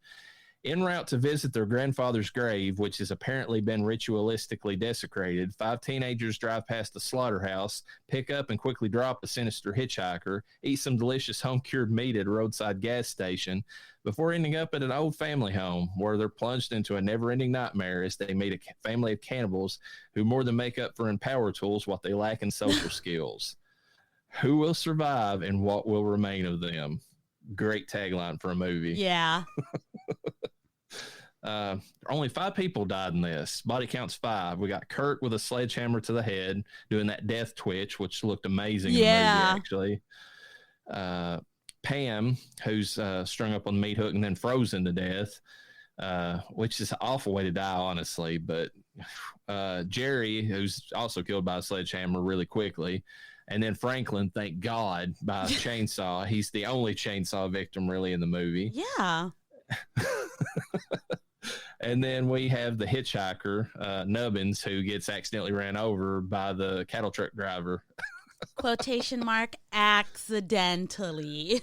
En route to visit their grandfather's grave, which has apparently been ritualistically desecrated, 5 teenagers drive past the slaughterhouse, pick up and quickly drop a sinister hitchhiker, eat some delicious home-cured meat at a roadside gas station, before ending up at an old family home where they're plunged into a never-ending nightmare as they meet a family of cannibals who more than make up for in power tools what they lack in social skills. Who will survive and what will remain of them? Great tagline for a movie. Yeah. Only 5 people died in this. Body count's 5. We got Kurt with a sledgehammer to the head doing that death twitch, which looked amazing in the movie, actually. Pam, who's strung up on the meat hook and then frozen to death, which is an awful way to die, honestly. But Jerry, who's also killed by a sledgehammer really quickly. And then Franklin, thank God, by a chainsaw. He's the only chainsaw victim really in the movie. Yeah. And then we have the hitchhiker, Nubbins, who gets accidentally ran over by the cattle truck driver. Quotation mark, accidentally.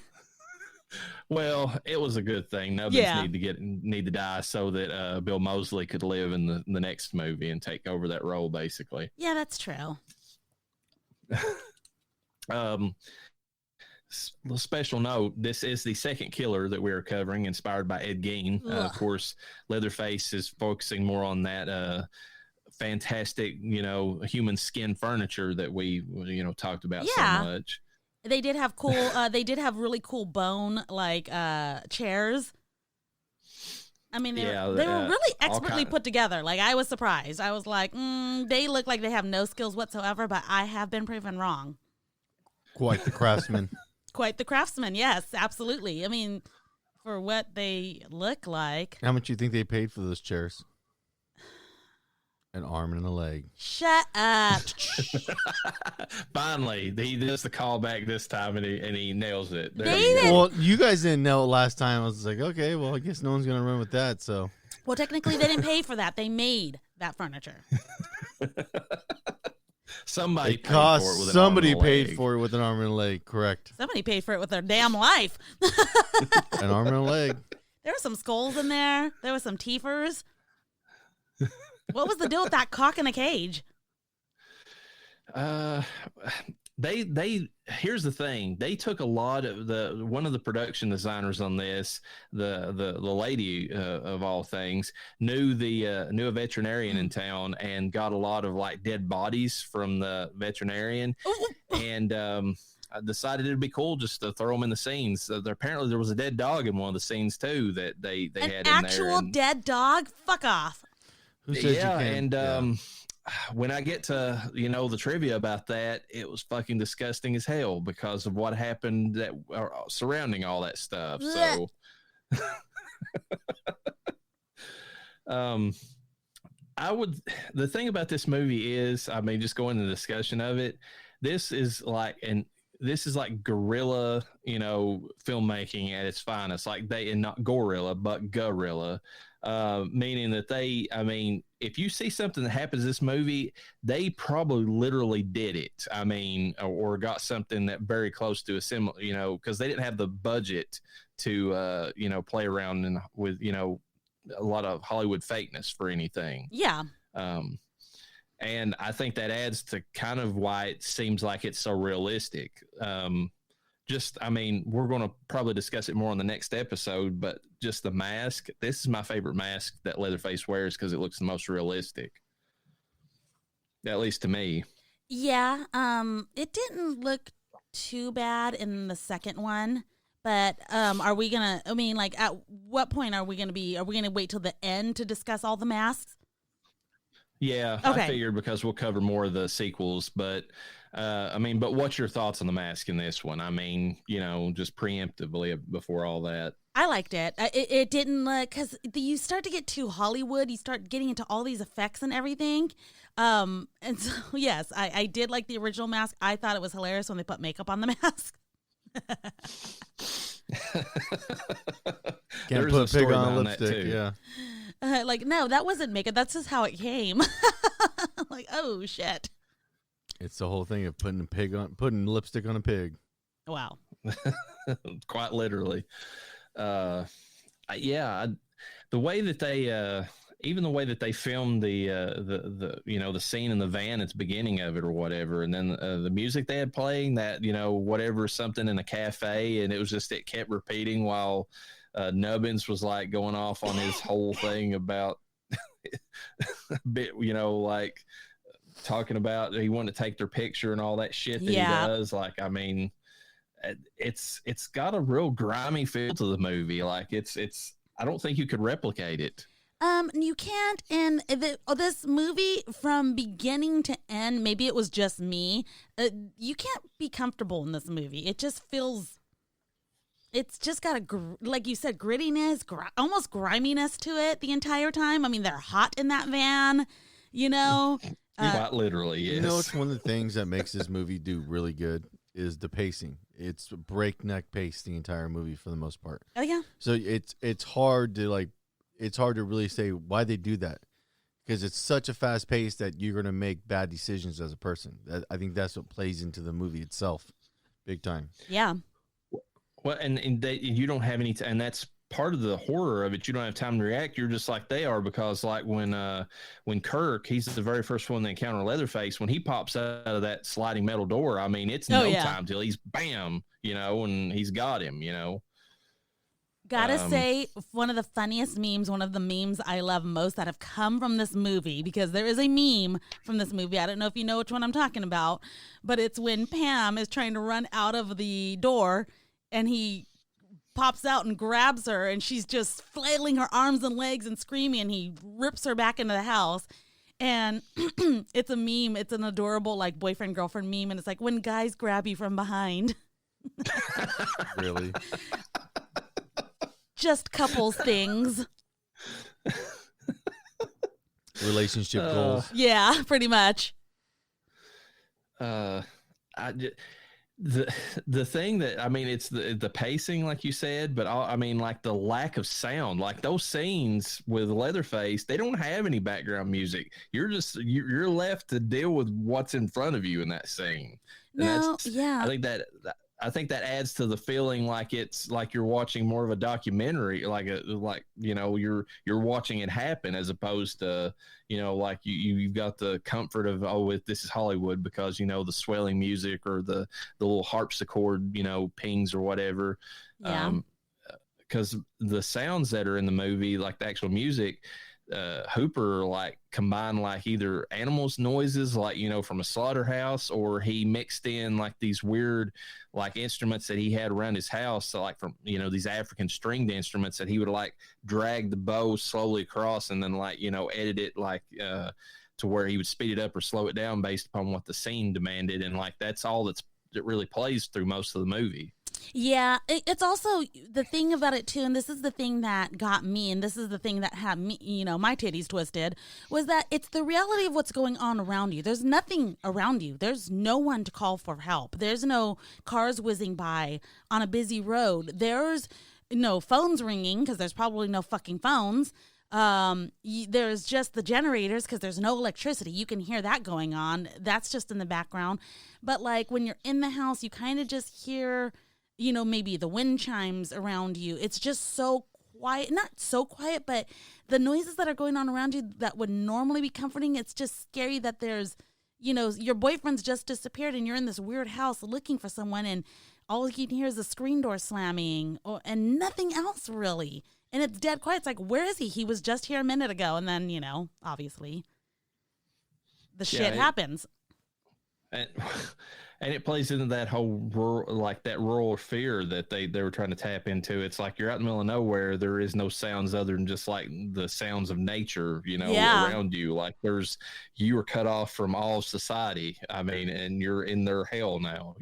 Well, it was a good thing. Nubbins Yeah. need to die so that Bill Moseley could live in the next movie and take over that role, basically. Yeah, that's true. Special note, this is the second killer that we are covering, inspired by Ed Gein. Of course, Leatherface is focusing more on that fantastic, human skin furniture that we, talked about so much. They did have cool. They did have really cool bone chairs. I mean, they were really expertly put together. Like, I was surprised. I was like, they look like they have no skills whatsoever, but I have been proven wrong. Quite the craftsman. Quite the craftsman, yes, absolutely. I mean, for what they look like. How much do you think they paid for those chairs? An arm and a leg. Shut up. Finally, he does the callback this time, and he nails it. Well, you guys didn't know it last time. I was like, okay, well, I guess no one's going to run with that. So, well, technically, they didn't pay for that. They made that furniture. Somebody paid for it with an arm and a leg. Correct. Somebody paid for it with their damn life. An arm and a leg. There were some skulls in there. There were some teethers. What was the deal with that cock in the cage? Here's the thing. They took a lot of one of the production designers on this, the lady of all things, knew a veterinarian in town and got a lot of like dead bodies from the veterinarian, and I decided it'd be cool just to throw them in the scenes. Apparently there was a dead dog in one of the scenes too that they had in there. An actual dead dog? Fuck off. Who says yeah, you can? and when I get to the trivia about that, it was fucking disgusting as hell because of what happened that surrounding all that stuff. So, the thing about this movie is, I mean, just going into the discussion of it, this is like guerrilla, filmmaking at its finest. Like and not gorilla, but guerrilla. Meaning that if you see something that happens in this movie, they probably literally did it. I mean, or got something that very close to a similar, because they didn't have the budget to, play around with, a lot of Hollywood fakeness for anything. Yeah. And I think that adds to kind of why it seems like it's so realistic. We're going to probably discuss it more on the next episode, but just the mask. This is my favorite mask that Leatherface wears because it looks the most realistic, at least to me. Yeah. It didn't look too bad in the second one, but are we going to, at what point are we going to wait till the end to discuss all the masks? Yeah, okay. I figured because we'll cover more of the sequels, but but what's your thoughts on the mask in this one? I mean, just preemptively before all that. I liked it. It didn't look, because you start to get too Hollywood. You start getting into all these effects and everything. And so, yes, I did like the original mask. I thought it was hilarious when they put makeup on the mask. Can't put pig on lipstick, yeah. No, that wasn't makeup. That's just how it came. Like, oh shit! It's the whole thing of putting lipstick on a pig. Wow. Quite literally. The way that they even the way that they filmed the scene in the van at the beginning of it or whatever, and then the music they had playing, that whatever, something in a cafe, and it kept repeating while Nubbins was like going off on his whole thing about like talking about he wanted to take their picture and all that shit that he does. Like, I mean, it's got a real grimy feel to the movie. Like, it's I don't think you could replicate it. You can't. And this movie, from beginning to end, maybe it was just me, you can't be comfortable in this movie. It just feels, it's just got like you said, grittiness, almost griminess to it the entire time. I mean, they're hot in that van, Quite literally, yes. It's one of the things that makes this movie do really good is the pacing. It's breakneck pace the entire movie for the most part. Oh yeah. So it's hard to it's hard to really say why they do that, because it's such a fast pace that you're going to make bad decisions as a person. I think that's what plays into the movie itself, big time. Yeah. Well, and you don't have any, and that's part of the horror of it. You don't have time to react. You're just like they are, because like when Kirk, he's the very first one to encounter Leatherface, when he pops out of that sliding metal door, I mean, it's no time till he's bam, and he's got him, Gotta say, one of the funniest memes, one of the memes I love most that have come from this movie, because there is a meme from this movie. I don't know if you know which one I'm talking about, but it's when Pam is trying to run out of the door and he pops out and grabs her and she's just flailing her arms and legs and screaming, and he rips her back into the house. And it's a meme. It's an adorable like boyfriend girlfriend meme, and it's like when guys grab you from behind. Really? Just couples things. Relationship goals. Yeah, pretty much. The thing that, I mean, it's the pacing, like you said, but I mean, like the lack of sound, like those scenes with Leatherface, they don't have any background music. You're left to deal with what's in front of you in that scene. And I think that adds to the feeling like it's like you're watching more of a documentary, like you're watching it happen, as opposed to, like you've got the comfort of, this is Hollywood, because, the swelling music or the little harpsichord, pings or whatever. Yeah. Because the sounds that are in the movie, like the actual music, Hooper like combined like either animals noises, like from a slaughterhouse, or he mixed in like these weird like instruments that he had around his house, so like from these African stringed instruments that he would like drag the bow slowly across and then like edit it like to where he would speed it up or slow it down based upon what the scene demanded, and like that's all that really plays through most of the movie. Yeah, it's also the thing about it too, and this is the thing that got me, and this is the thing that had me, my titties twisted, was that it's the reality of what's going on around you. There's nothing around you. There's no one to call for help. There's no cars whizzing by on a busy road. There's no phones ringing, because there's probably no fucking phones. There's just the generators, because there's no electricity. You can hear that going on. That's just in the background. But like when you're in the house, you kind of just hear, maybe the wind chimes around you. It's just so quiet, not so quiet, but the noises that are going on around you that would normally be comforting. It's just scary that there's, your boyfriend's just disappeared and you're in this weird house looking for someone, and all you can hear is the screen door slamming and nothing else really. And it's dead quiet. It's like, where is he? He was just here a minute ago. And then, obviously the shit happens. And it plays into that whole rural fear that they were trying to tap into. It's like you're out in the middle of nowhere. There is no sounds other than just like the sounds of nature, around you. Like you are cut off from all society. I mean, and you're in their hell now,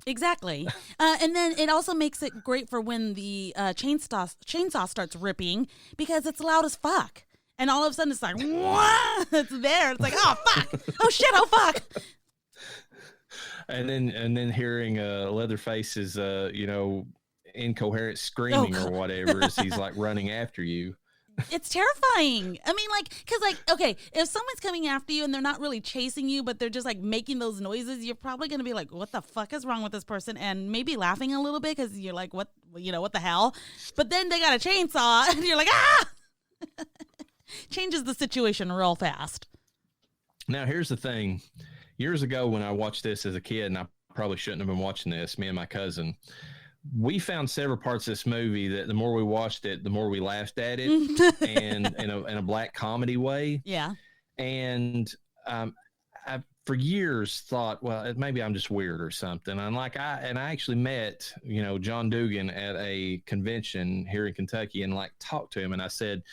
Exactly. And then it also makes it great for when the chainsaw starts ripping, because it's loud as fuck. And all of a sudden it's like, wah! It's there. It's like, oh, fuck. Oh, shit. Oh, fuck. And then hearing Leatherface's incoherent screaming or whatever as he's like running after you. It's terrifying. I mean, okay, if someone's coming after you and they're not really chasing you, but they're just like making those noises, you're probably going to be like, what the fuck is wrong with this person? And maybe laughing a little bit, because you're like, what the hell? But then they got a chainsaw and you're like, ah! Changes the situation real fast. Now, here's the thing. Years ago when I watched this as a kid, and I probably shouldn't have been watching this, me and my cousin, we found several parts of this movie that the more we watched it, the more we laughed at it, and in a black comedy way. Yeah. And I for years thought, well, maybe I'm just weird or something. And I actually met, John Dugan at a convention here in Kentucky and like talked to him, and I said,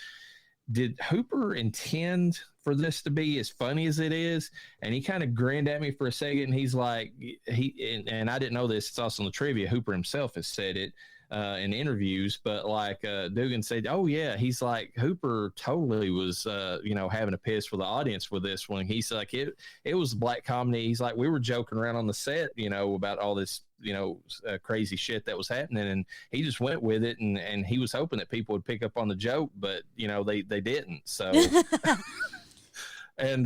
did Hooper intend for this to be as funny as it is? And he kind of grinned at me for a second. And he's like, and I didn't know this, it's also in the trivia, Hooper himself has said it, in interviews, but like Dugan said, oh yeah, he's like Hooper totally was having a piss for the audience with this one. He's like it was black comedy. He's like, we were joking around on the set, about all this crazy shit that was happening, and he just went with it, and he was hoping that people would pick up on the joke, but they didn't. So and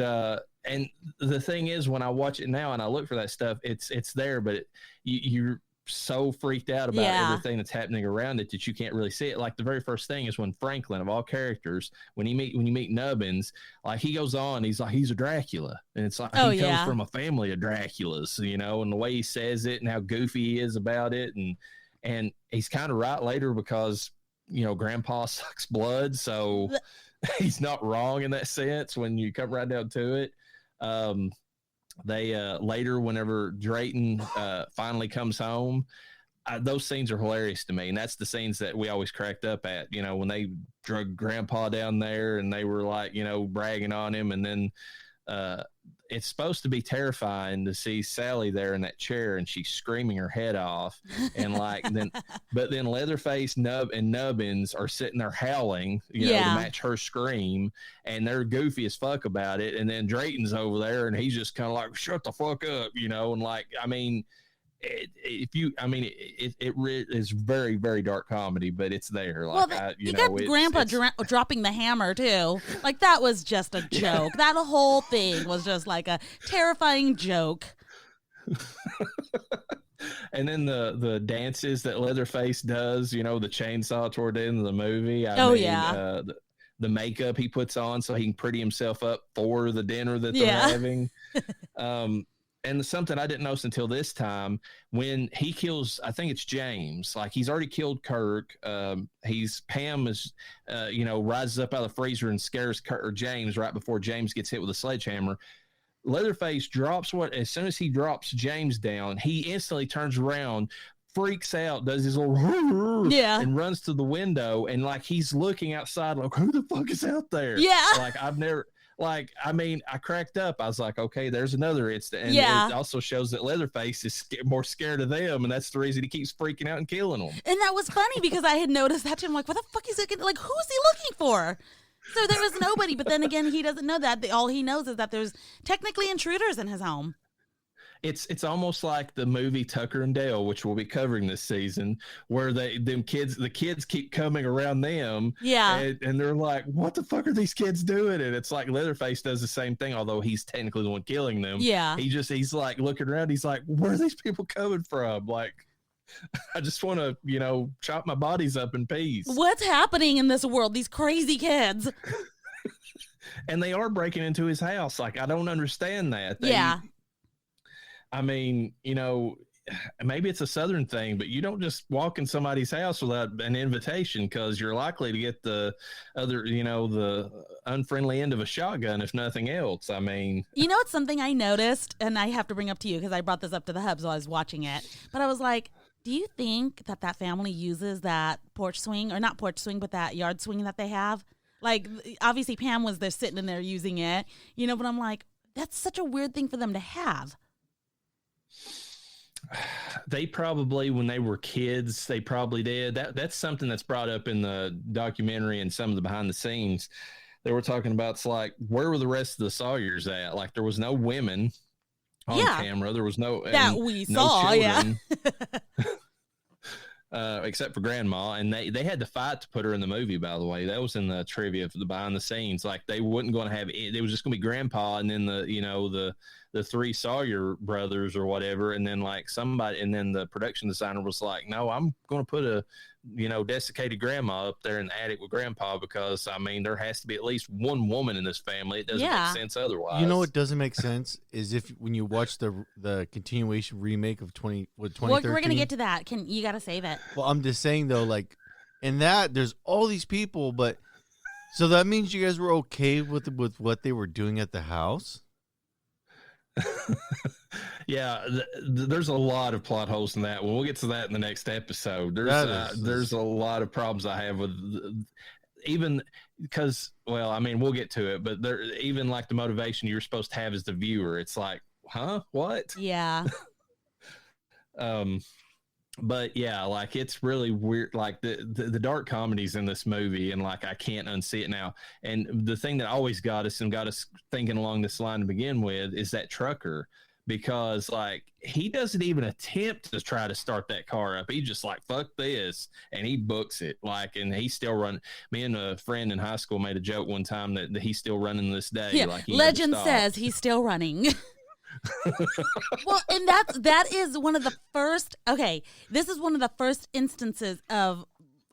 the thing is, when I watch it now and I look for that stuff, it's there, but you're so freaked out about everything that's happening around it that you can't really see it. Like the very first thing is when Franklin, of all characters, when you meet Nubbins, like he goes on, he's like, he's a Dracula, and it's like he comes from a family of Draculas, and the way he says it and how goofy he is about it, and he's kind of right later because Grandpa sucks blood, so he's not wrong in that sense when you come right down to it. They later, whenever Drayton finally comes home, those scenes are hilarious to me, and that's the scenes that we always cracked up at. When they drug Grandpa down there and they were like, bragging on him, and then it's supposed to be terrifying to see Sally there in that chair and she's screaming her head off, and but then Leatherface, and Nubbins are sitting there howling, to match her scream, and they're goofy as fuck about it. And then Drayton's over there and he's just kind of like, shut the fuck up, and like, I mean, it is very, very dark comedy, but it's there. Like, you got Grandpa dropping the hammer too. Like that was just a joke. That whole thing was just like a terrifying joke. And then the dances that Leatherface does, the chainsaw toward the end of the movie. The makeup he puts on so he can pretty himself up for the dinner that they're having. And something I didn't notice until this time, when he kills, I think it's James, like he's already killed Kirk. Pam is, rises up out of the freezer and scares James right before James gets hit with a sledgehammer. Leatherface drops as soon as he drops James down, he instantly turns around, freaks out, does his little and runs to the window, and like he's looking outside like, who the fuck is out there? I cracked up. I was like, okay, there's another incident. And it also shows that Leatherface is more scared of them, and that's the reason he keeps freaking out and killing them. And that was funny because I had noticed that too. I'm like, what the fuck is it? Like, who's he looking for? So there was nobody. But then again, he doesn't know that. All he knows is that there's technically intruders in his home. It's almost like the movie Tucker and Dale, which we'll be covering this season, where the kids keep coming around them. Yeah. And they're like, what the fuck are these kids doing? And it's like Leatherface does the same thing, although he's technically the one killing them. Yeah. He's like looking around. He's like, where are these people coming from? Like, I just want to, chop my bodies up in peace. What's happening in this world? These crazy kids. And they are breaking into his house. Like, I don't understand that. I mean, maybe it's a Southern thing, but you don't just walk in somebody's house without an invitation, because you're likely to get the other, the unfriendly end of a shotgun, if nothing else. I mean, it's something I noticed, and I have to bring up to you because I brought this up to the hubs while I was watching it. But I was like, do you think that family uses that porch swing, or not porch swing, but that yard swing that they have? Like, obviously Pam was there sitting in there using it, but I'm like, that's such a weird thing for them to have. They probably, when they were kids, they probably did. That's something that's brought up in the documentary and some of the behind the scenes. They were talking about, it's like, where were the rest of the Sawyers at? Like, there was no women on camera. There was no that we saw, children, except for Grandma, and they had to fight to put her in the movie. By the way, that was in the trivia for the behind the scenes. Like, they wasn't going to have it. It was just going to be Grandpa, and then the three Sawyer brothers or whatever, and then like somebody, and then the production designer was like, no, I'm going to put a desiccated grandma up there in the attic with Grandpa, because I mean, there has to be at least one woman in this family. It doesn't make sense otherwise. What doesn't make sense is when you watch the continuation remake of 2013. We're going to get to that. You got to save it. Well, I'm just saying though, like in that there's all these people, but so that means you guys were okay with what they were doing at the house? Yeah, there's a lot of plot holes in that one. We'll get to that in the next episode. There's a lot of problems I have with even because, well, I mean, we'll get to it, but even like the motivation you're supposed to have as the viewer, it's like, huh, what? Yeah. But yeah, like it's really weird. Like the dark comedies in this movie, and like I can't unsee it now. And the thing that always got us thinking along this line to begin with is that trucker, because like he doesn't even attempt to try to start that car up. He just like fuck this, and he books it. Like, and he's still running. Me and a friend in high school made a joke one time that he's still running this day. Yeah, like legend says he's still running. Well, and that is one of the first. Okay, this is one of the first instances of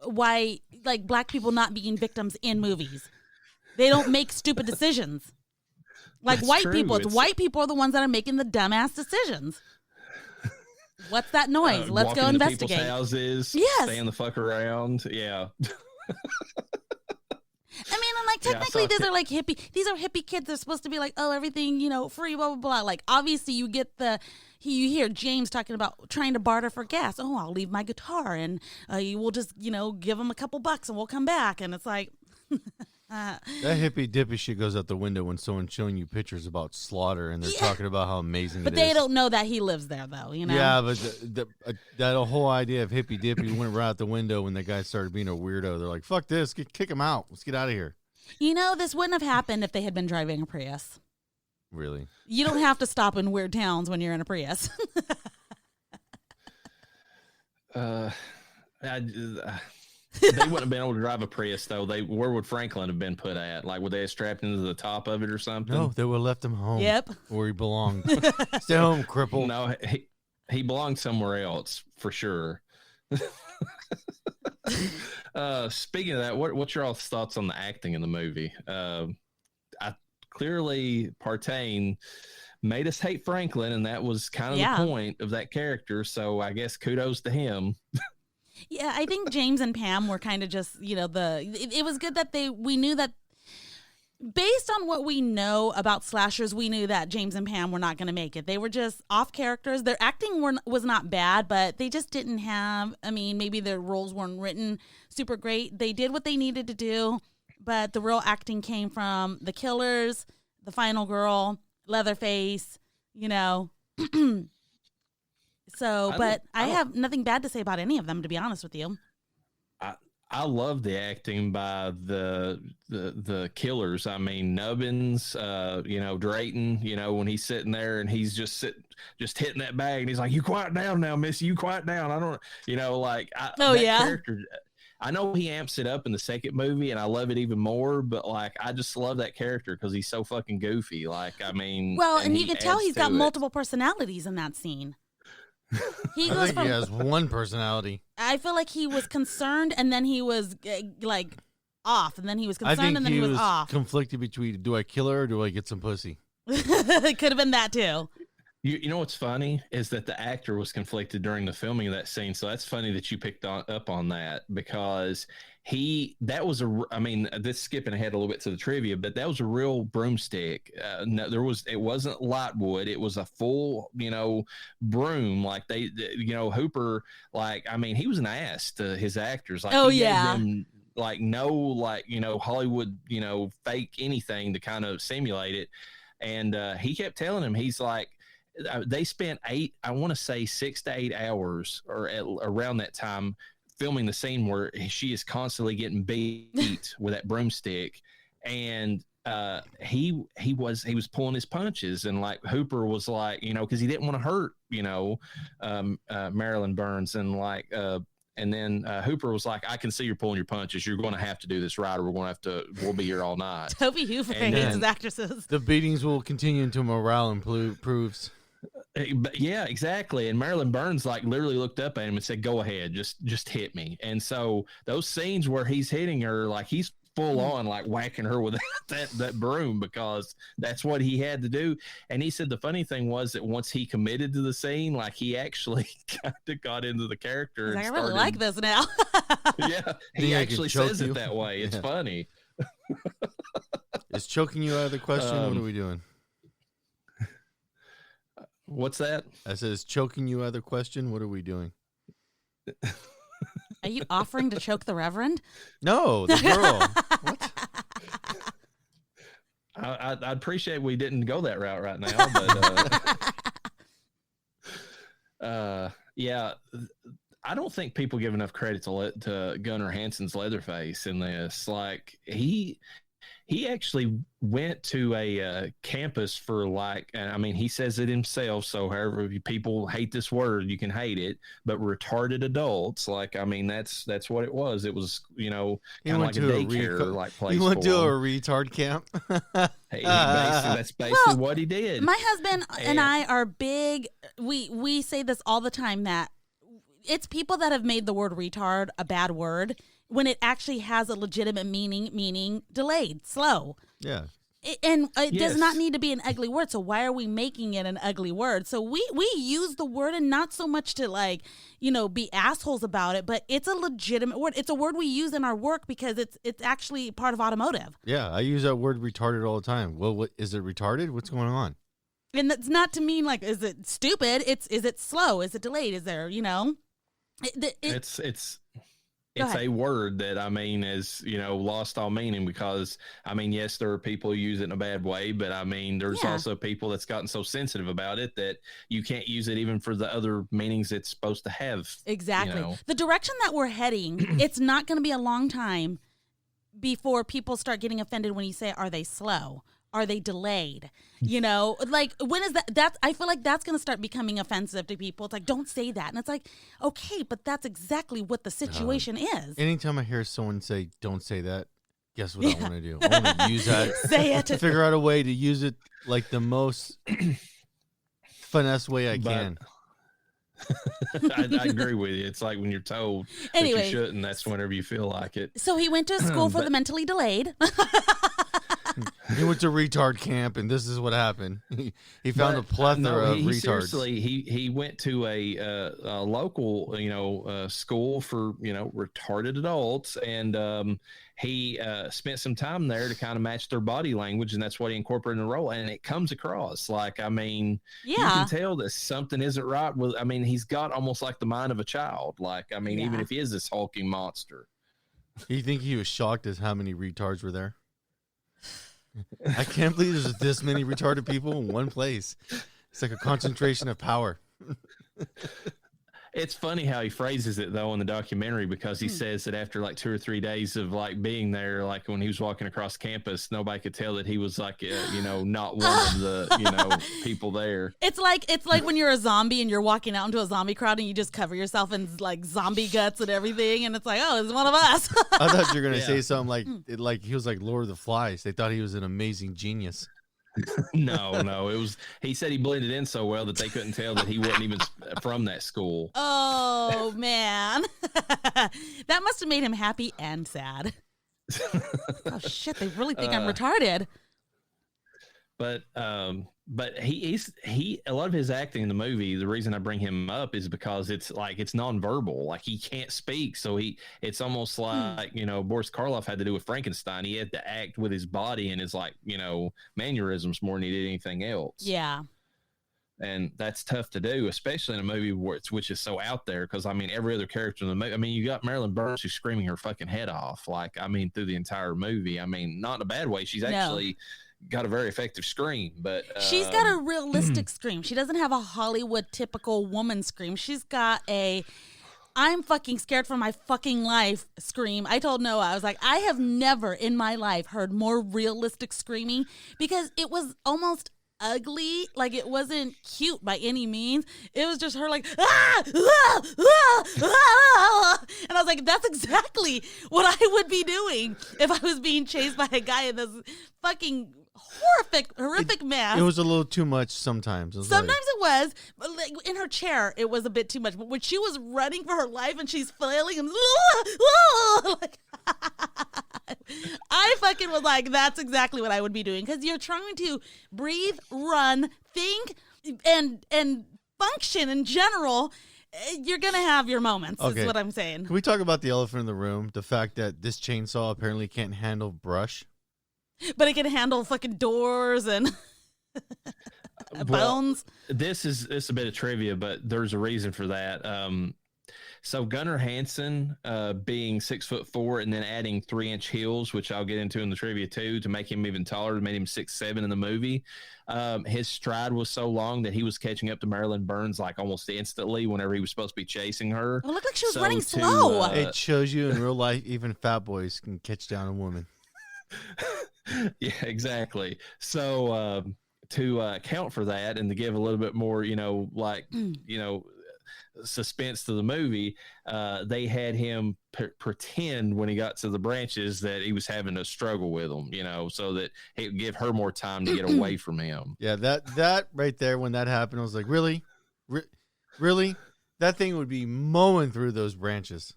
why like black people not being victims in movies. They don't make stupid decisions. Like That's white true. people, it's white people are the ones that are making the dumbass decisions. What's that noise? Let's go walking into investigate. people's houses, Yes. staying the fuck around. Yeah. I mean, and like technically, these are like hippie. These are hippie kids. They're supposed to be like, oh, everything, free, blah blah blah. Like, obviously, you you hear James talking about trying to barter for gas. Oh, I'll leave my guitar, and you will just, give him a couple bucks, and we'll come back. And it's like, that hippy dippy shit goes out the window when someone's showing you pictures about slaughter and they're talking about how amazing but it they is. don't know that he lives there, though. Yeah, but that whole idea of hippy dippy went right out the window when the guy started being a weirdo. They're like, fuck this, kick him out. Let's get out of here. This wouldn't have happened if they had been driving a Prius. Really? You don't have to stop in weird towns when you're in a Prius. They wouldn't have been able to drive a Prius, though. Where would Franklin have been put at? Like, would they have strapped into the top of it or something? No, they would have left him home. Yep. Where he belonged. Stay home, cripple. No, he belonged somewhere else for sure. Speaking of that, what's your all's thoughts on the acting in the movie? Clearly, Partain made us hate Franklin, and that was kind of the point of that character. So I guess kudos to him. Yeah, I think James and Pam were kind of just, it was good that we knew that based on what we know about slashers, we knew that James and Pam were not going to make it. They were just off characters. Their acting was not bad, but they just didn't have, maybe their roles weren't written super great. They did what they needed to do, but the real acting came from the killers, the final girl, Leatherface, So, but I have nothing bad to say about any of them, to be honest with you. I love the acting by the killers. I mean, Nubbins, Drayton, when he's sitting there and he's just hitting that bag and he's like, "You quiet down now, Missy. You quiet down." I don't, character. I know he amps it up in the second movie, and I love it even more. But like, I just love that character because he's so fucking goofy. Like, and you can tell he's got multiple personalities in that scene. He has one personality. I feel like he was concerned, and then he was off, and then he was concerned, and then he was off. Conflicted between, do I kill her or do I get some pussy? It could have been that too. You know what's funny is that the actor was conflicted during the filming of that scene. So that's funny that you picked up on that, because this skipping ahead a little bit to the trivia, but that was a real broomstick. It wasn't lightwood. It was a full, broom. Like Hooper, he was an ass to his actors. Like, gave them, Hollywood, fake anything to kind of simulate it. And he kept telling him, he's like, they spent 6 to 8 hours or around that time filming the scene where she is constantly getting beat with that broomstick. And he was pulling his punches, and like Hooper was like, because he didn't want to hurt, Marilyn Burns, and and then Hooper was like, "I can see you're pulling your punches. You're going to have to do this right, or we'll be here all night." Toby Hooper hates his actresses. The beatings will continue until morale improves. Yeah, exactly. And Marilyn Burns literally looked up at him and said, "Go ahead, just hit me." And so those scenes where he's hitting her, he's full on whacking her with that broom, because that's what he had to do. And he said the funny thing was that once he committed to the scene, he actually kind of got into the character. I really like this now. Yeah, he actually says it that way. It's funny. Is choking you out of the question? What are we doing? What's that? I said, is choking you out of the question? What are we doing? Are you offering to choke the Reverend? No, the girl. What? I'd appreciate we didn't go that route right now, but yeah, I don't think people give enough credit to Gunnar Hansen's Leatherface in this. Like he actually went to a campus for I mean, he says it himself. So however people hate this word, you can hate it, but retarded adults. Like, I mean, that's what it was. It was, kind of like a daycare place. He went to a retard camp. That's basically what he did. My husband and I are big. We say this all the time that it's people that have made the word retard a bad word when it actually has a legitimate meaning delayed, slow. Yeah. It does not need to be an ugly word. So why are we making it an ugly word? So we use the word, and not so much to be assholes about it, but it's a legitimate word. It's a word we use in our work because it's actually part of automotive. Yeah, I use that word retarded all the time. Well, what is it retarded? What's going on? And that's not to mean is it stupid? Is it slow? Is it delayed? Is there, It's a word that, I mean, is, lost all meaning because, I mean, yes, there are people who use it in a bad way, but I mean, there's also people that's gotten so sensitive about it that you can't use it even for the other meanings it's supposed to have. Exactly. The direction that we're heading, it's not going to be a long time before people start getting offended when you say, are they slow? Are they delayed? When is that? I feel like that's going to start becoming offensive to people. It's like, don't say that. And it's like, okay, but that's exactly what the situation is. Anytime I hear someone say, don't say that, guess what I want to do? I want to use that. Say it. To figure out a way to use it like the most finesse way I can. I agree with you. It's like when you're told that you shouldn't, that's whenever you feel like it. So he went to school for the mentally delayed. He went to retard camp, and this is what happened. He found a plethora of retards. Seriously, he went to a local, school for, retarded adults, and he spent some time there to kind of match their body language, and that's what he incorporated in the role, and it comes across. Like, I mean, you can tell that something isn't right. With, I mean, he's got almost like the mind of a child. Like, I mean, even if he is this hulking monster. You think he was shocked as how many retards were there? I can't believe there's this many retarded people in one place. It's like a concentration of power. It's funny how he phrases it, though, in the documentary, because he says that after 2 or 3 days of being there, when he was walking across campus, nobody could tell that he was not one of the people there. It's like when you're a zombie and you're walking out into a zombie crowd and you just cover yourself in zombie guts and everything, and it's like, oh, it's one of us. I thought you were gonna say something like he was like Lord of the Flies. They thought he was an amazing genius. No, it was. He said he blended in so well that they couldn't tell that he wasn't even from that school. Oh man, that must have made him happy and sad. Oh shit, they really think I'm retarded. But he's a lot of his acting in the movie, the reason I bring him up is because it's nonverbal. Like, he can't speak. So it's almost like, Boris Karloff had to do with Frankenstein. He had to act with his body and his mannerisms more than he did anything else. Yeah. And that's tough to do, especially in a movie which is so out there. Because, I mean, every other character in the movie, I mean, you got Marilyn Burns who's screaming her fucking head off. Through the entire movie. I mean, not in a bad way. She's actually got a very effective scream, but she's got a realistic scream. She doesn't have a Hollywood typical woman scream. She's got a I'm fucking scared for my fucking life scream. I told Noah, I was like, I have never in my life heard more realistic screaming, because it was almost ugly. Like, it wasn't cute by any means. It was just her ah, ah, ah, ah. And I was like, that's exactly what I would be doing if I was being chased by a guy in this fucking horrific mask. It was a little too much sometimes. Sometimes it was, but in her chair, it was a bit too much. But when she was running for her life and she's flailing and I fucking was like, that's exactly what I would be doing, because you're trying to breathe, run, think, and function in general. You're gonna have your moments. Okay. Is what I'm saying. Can we talk about the elephant in the room? The fact that this chainsaw apparently can't handle brush. But it can handle fucking doors and bones. This is a bit of trivia, but there's a reason for that. So Gunnar Hansen, being 6'4" and then adding 3-inch heels, which I'll get into in the trivia too, to make him even taller, made him 6'7" in the movie. His stride was so long that he was catching up to Marilyn Burns like almost instantly whenever he was supposed to be chasing her. It looked like she was running slow. It shows you in real life, even fat boys can catch down a woman. Yeah, exactly. So to account for that and to give a little bit more, suspense to the movie, they had him pretend when he got to the branches that he was having a struggle with them, so that he would give her more time to get away from him. Yeah, that right there, when that happened, I was like, really? Really? That thing would be mowing through those branches.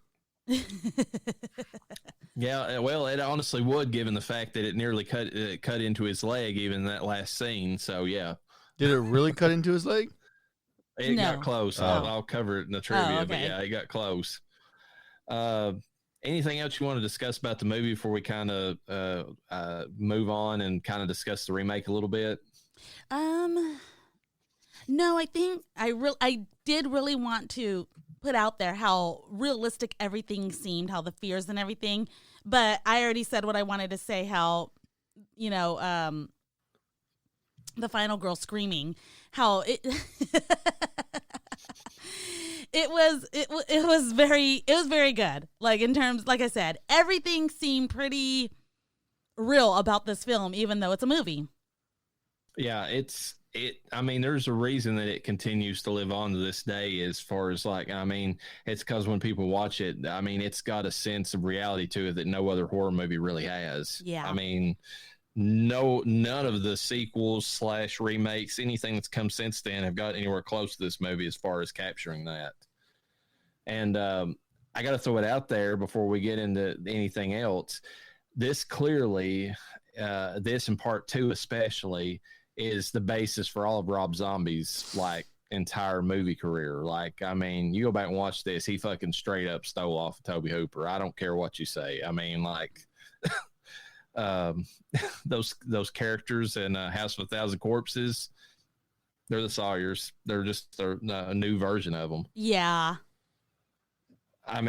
Yeah, well, it honestly would, given the fact that it nearly cut into his leg, even in that last scene. So, yeah. Did it really cut into his leg? It got close. Oh. I'll cover it in the trivia, but yeah, it got close. Anything else you want to discuss about the movie before we kind of move on and kind of discuss the remake a little bit? No, I think I did really want to put out there how realistic everything seemed, how the fears and everything. But I already said what I wanted to say, how, the final girl screaming, how it it was very good. Like, in terms, like I said, everything seemed pretty real about this film, even though it's a movie. Yeah, there's a reason that it continues to live on to this day, as far as it's because when people watch it, it's got a sense of reality to it that no other horror movie really has. Yeah. None of the sequels / remakes, anything that's come since then, have got anywhere close to this movie as far as capturing that. And I got to throw it out there before we get into anything else. This clearly, this in part 2 especially, is the basis for all of Rob Zombie's entire movie career. You go back and watch this, he fucking straight up stole off of Tobe Hooper. I don't care what you say. Those characters in House of a Thousand Corpses, they're the Sawyers. They're just a new version of them. Yeah. Not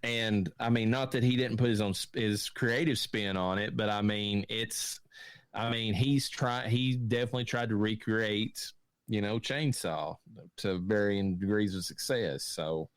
that he didn't put his creative spin on it, but he definitely tried to recreate, Chainsaw to varying degrees of success. So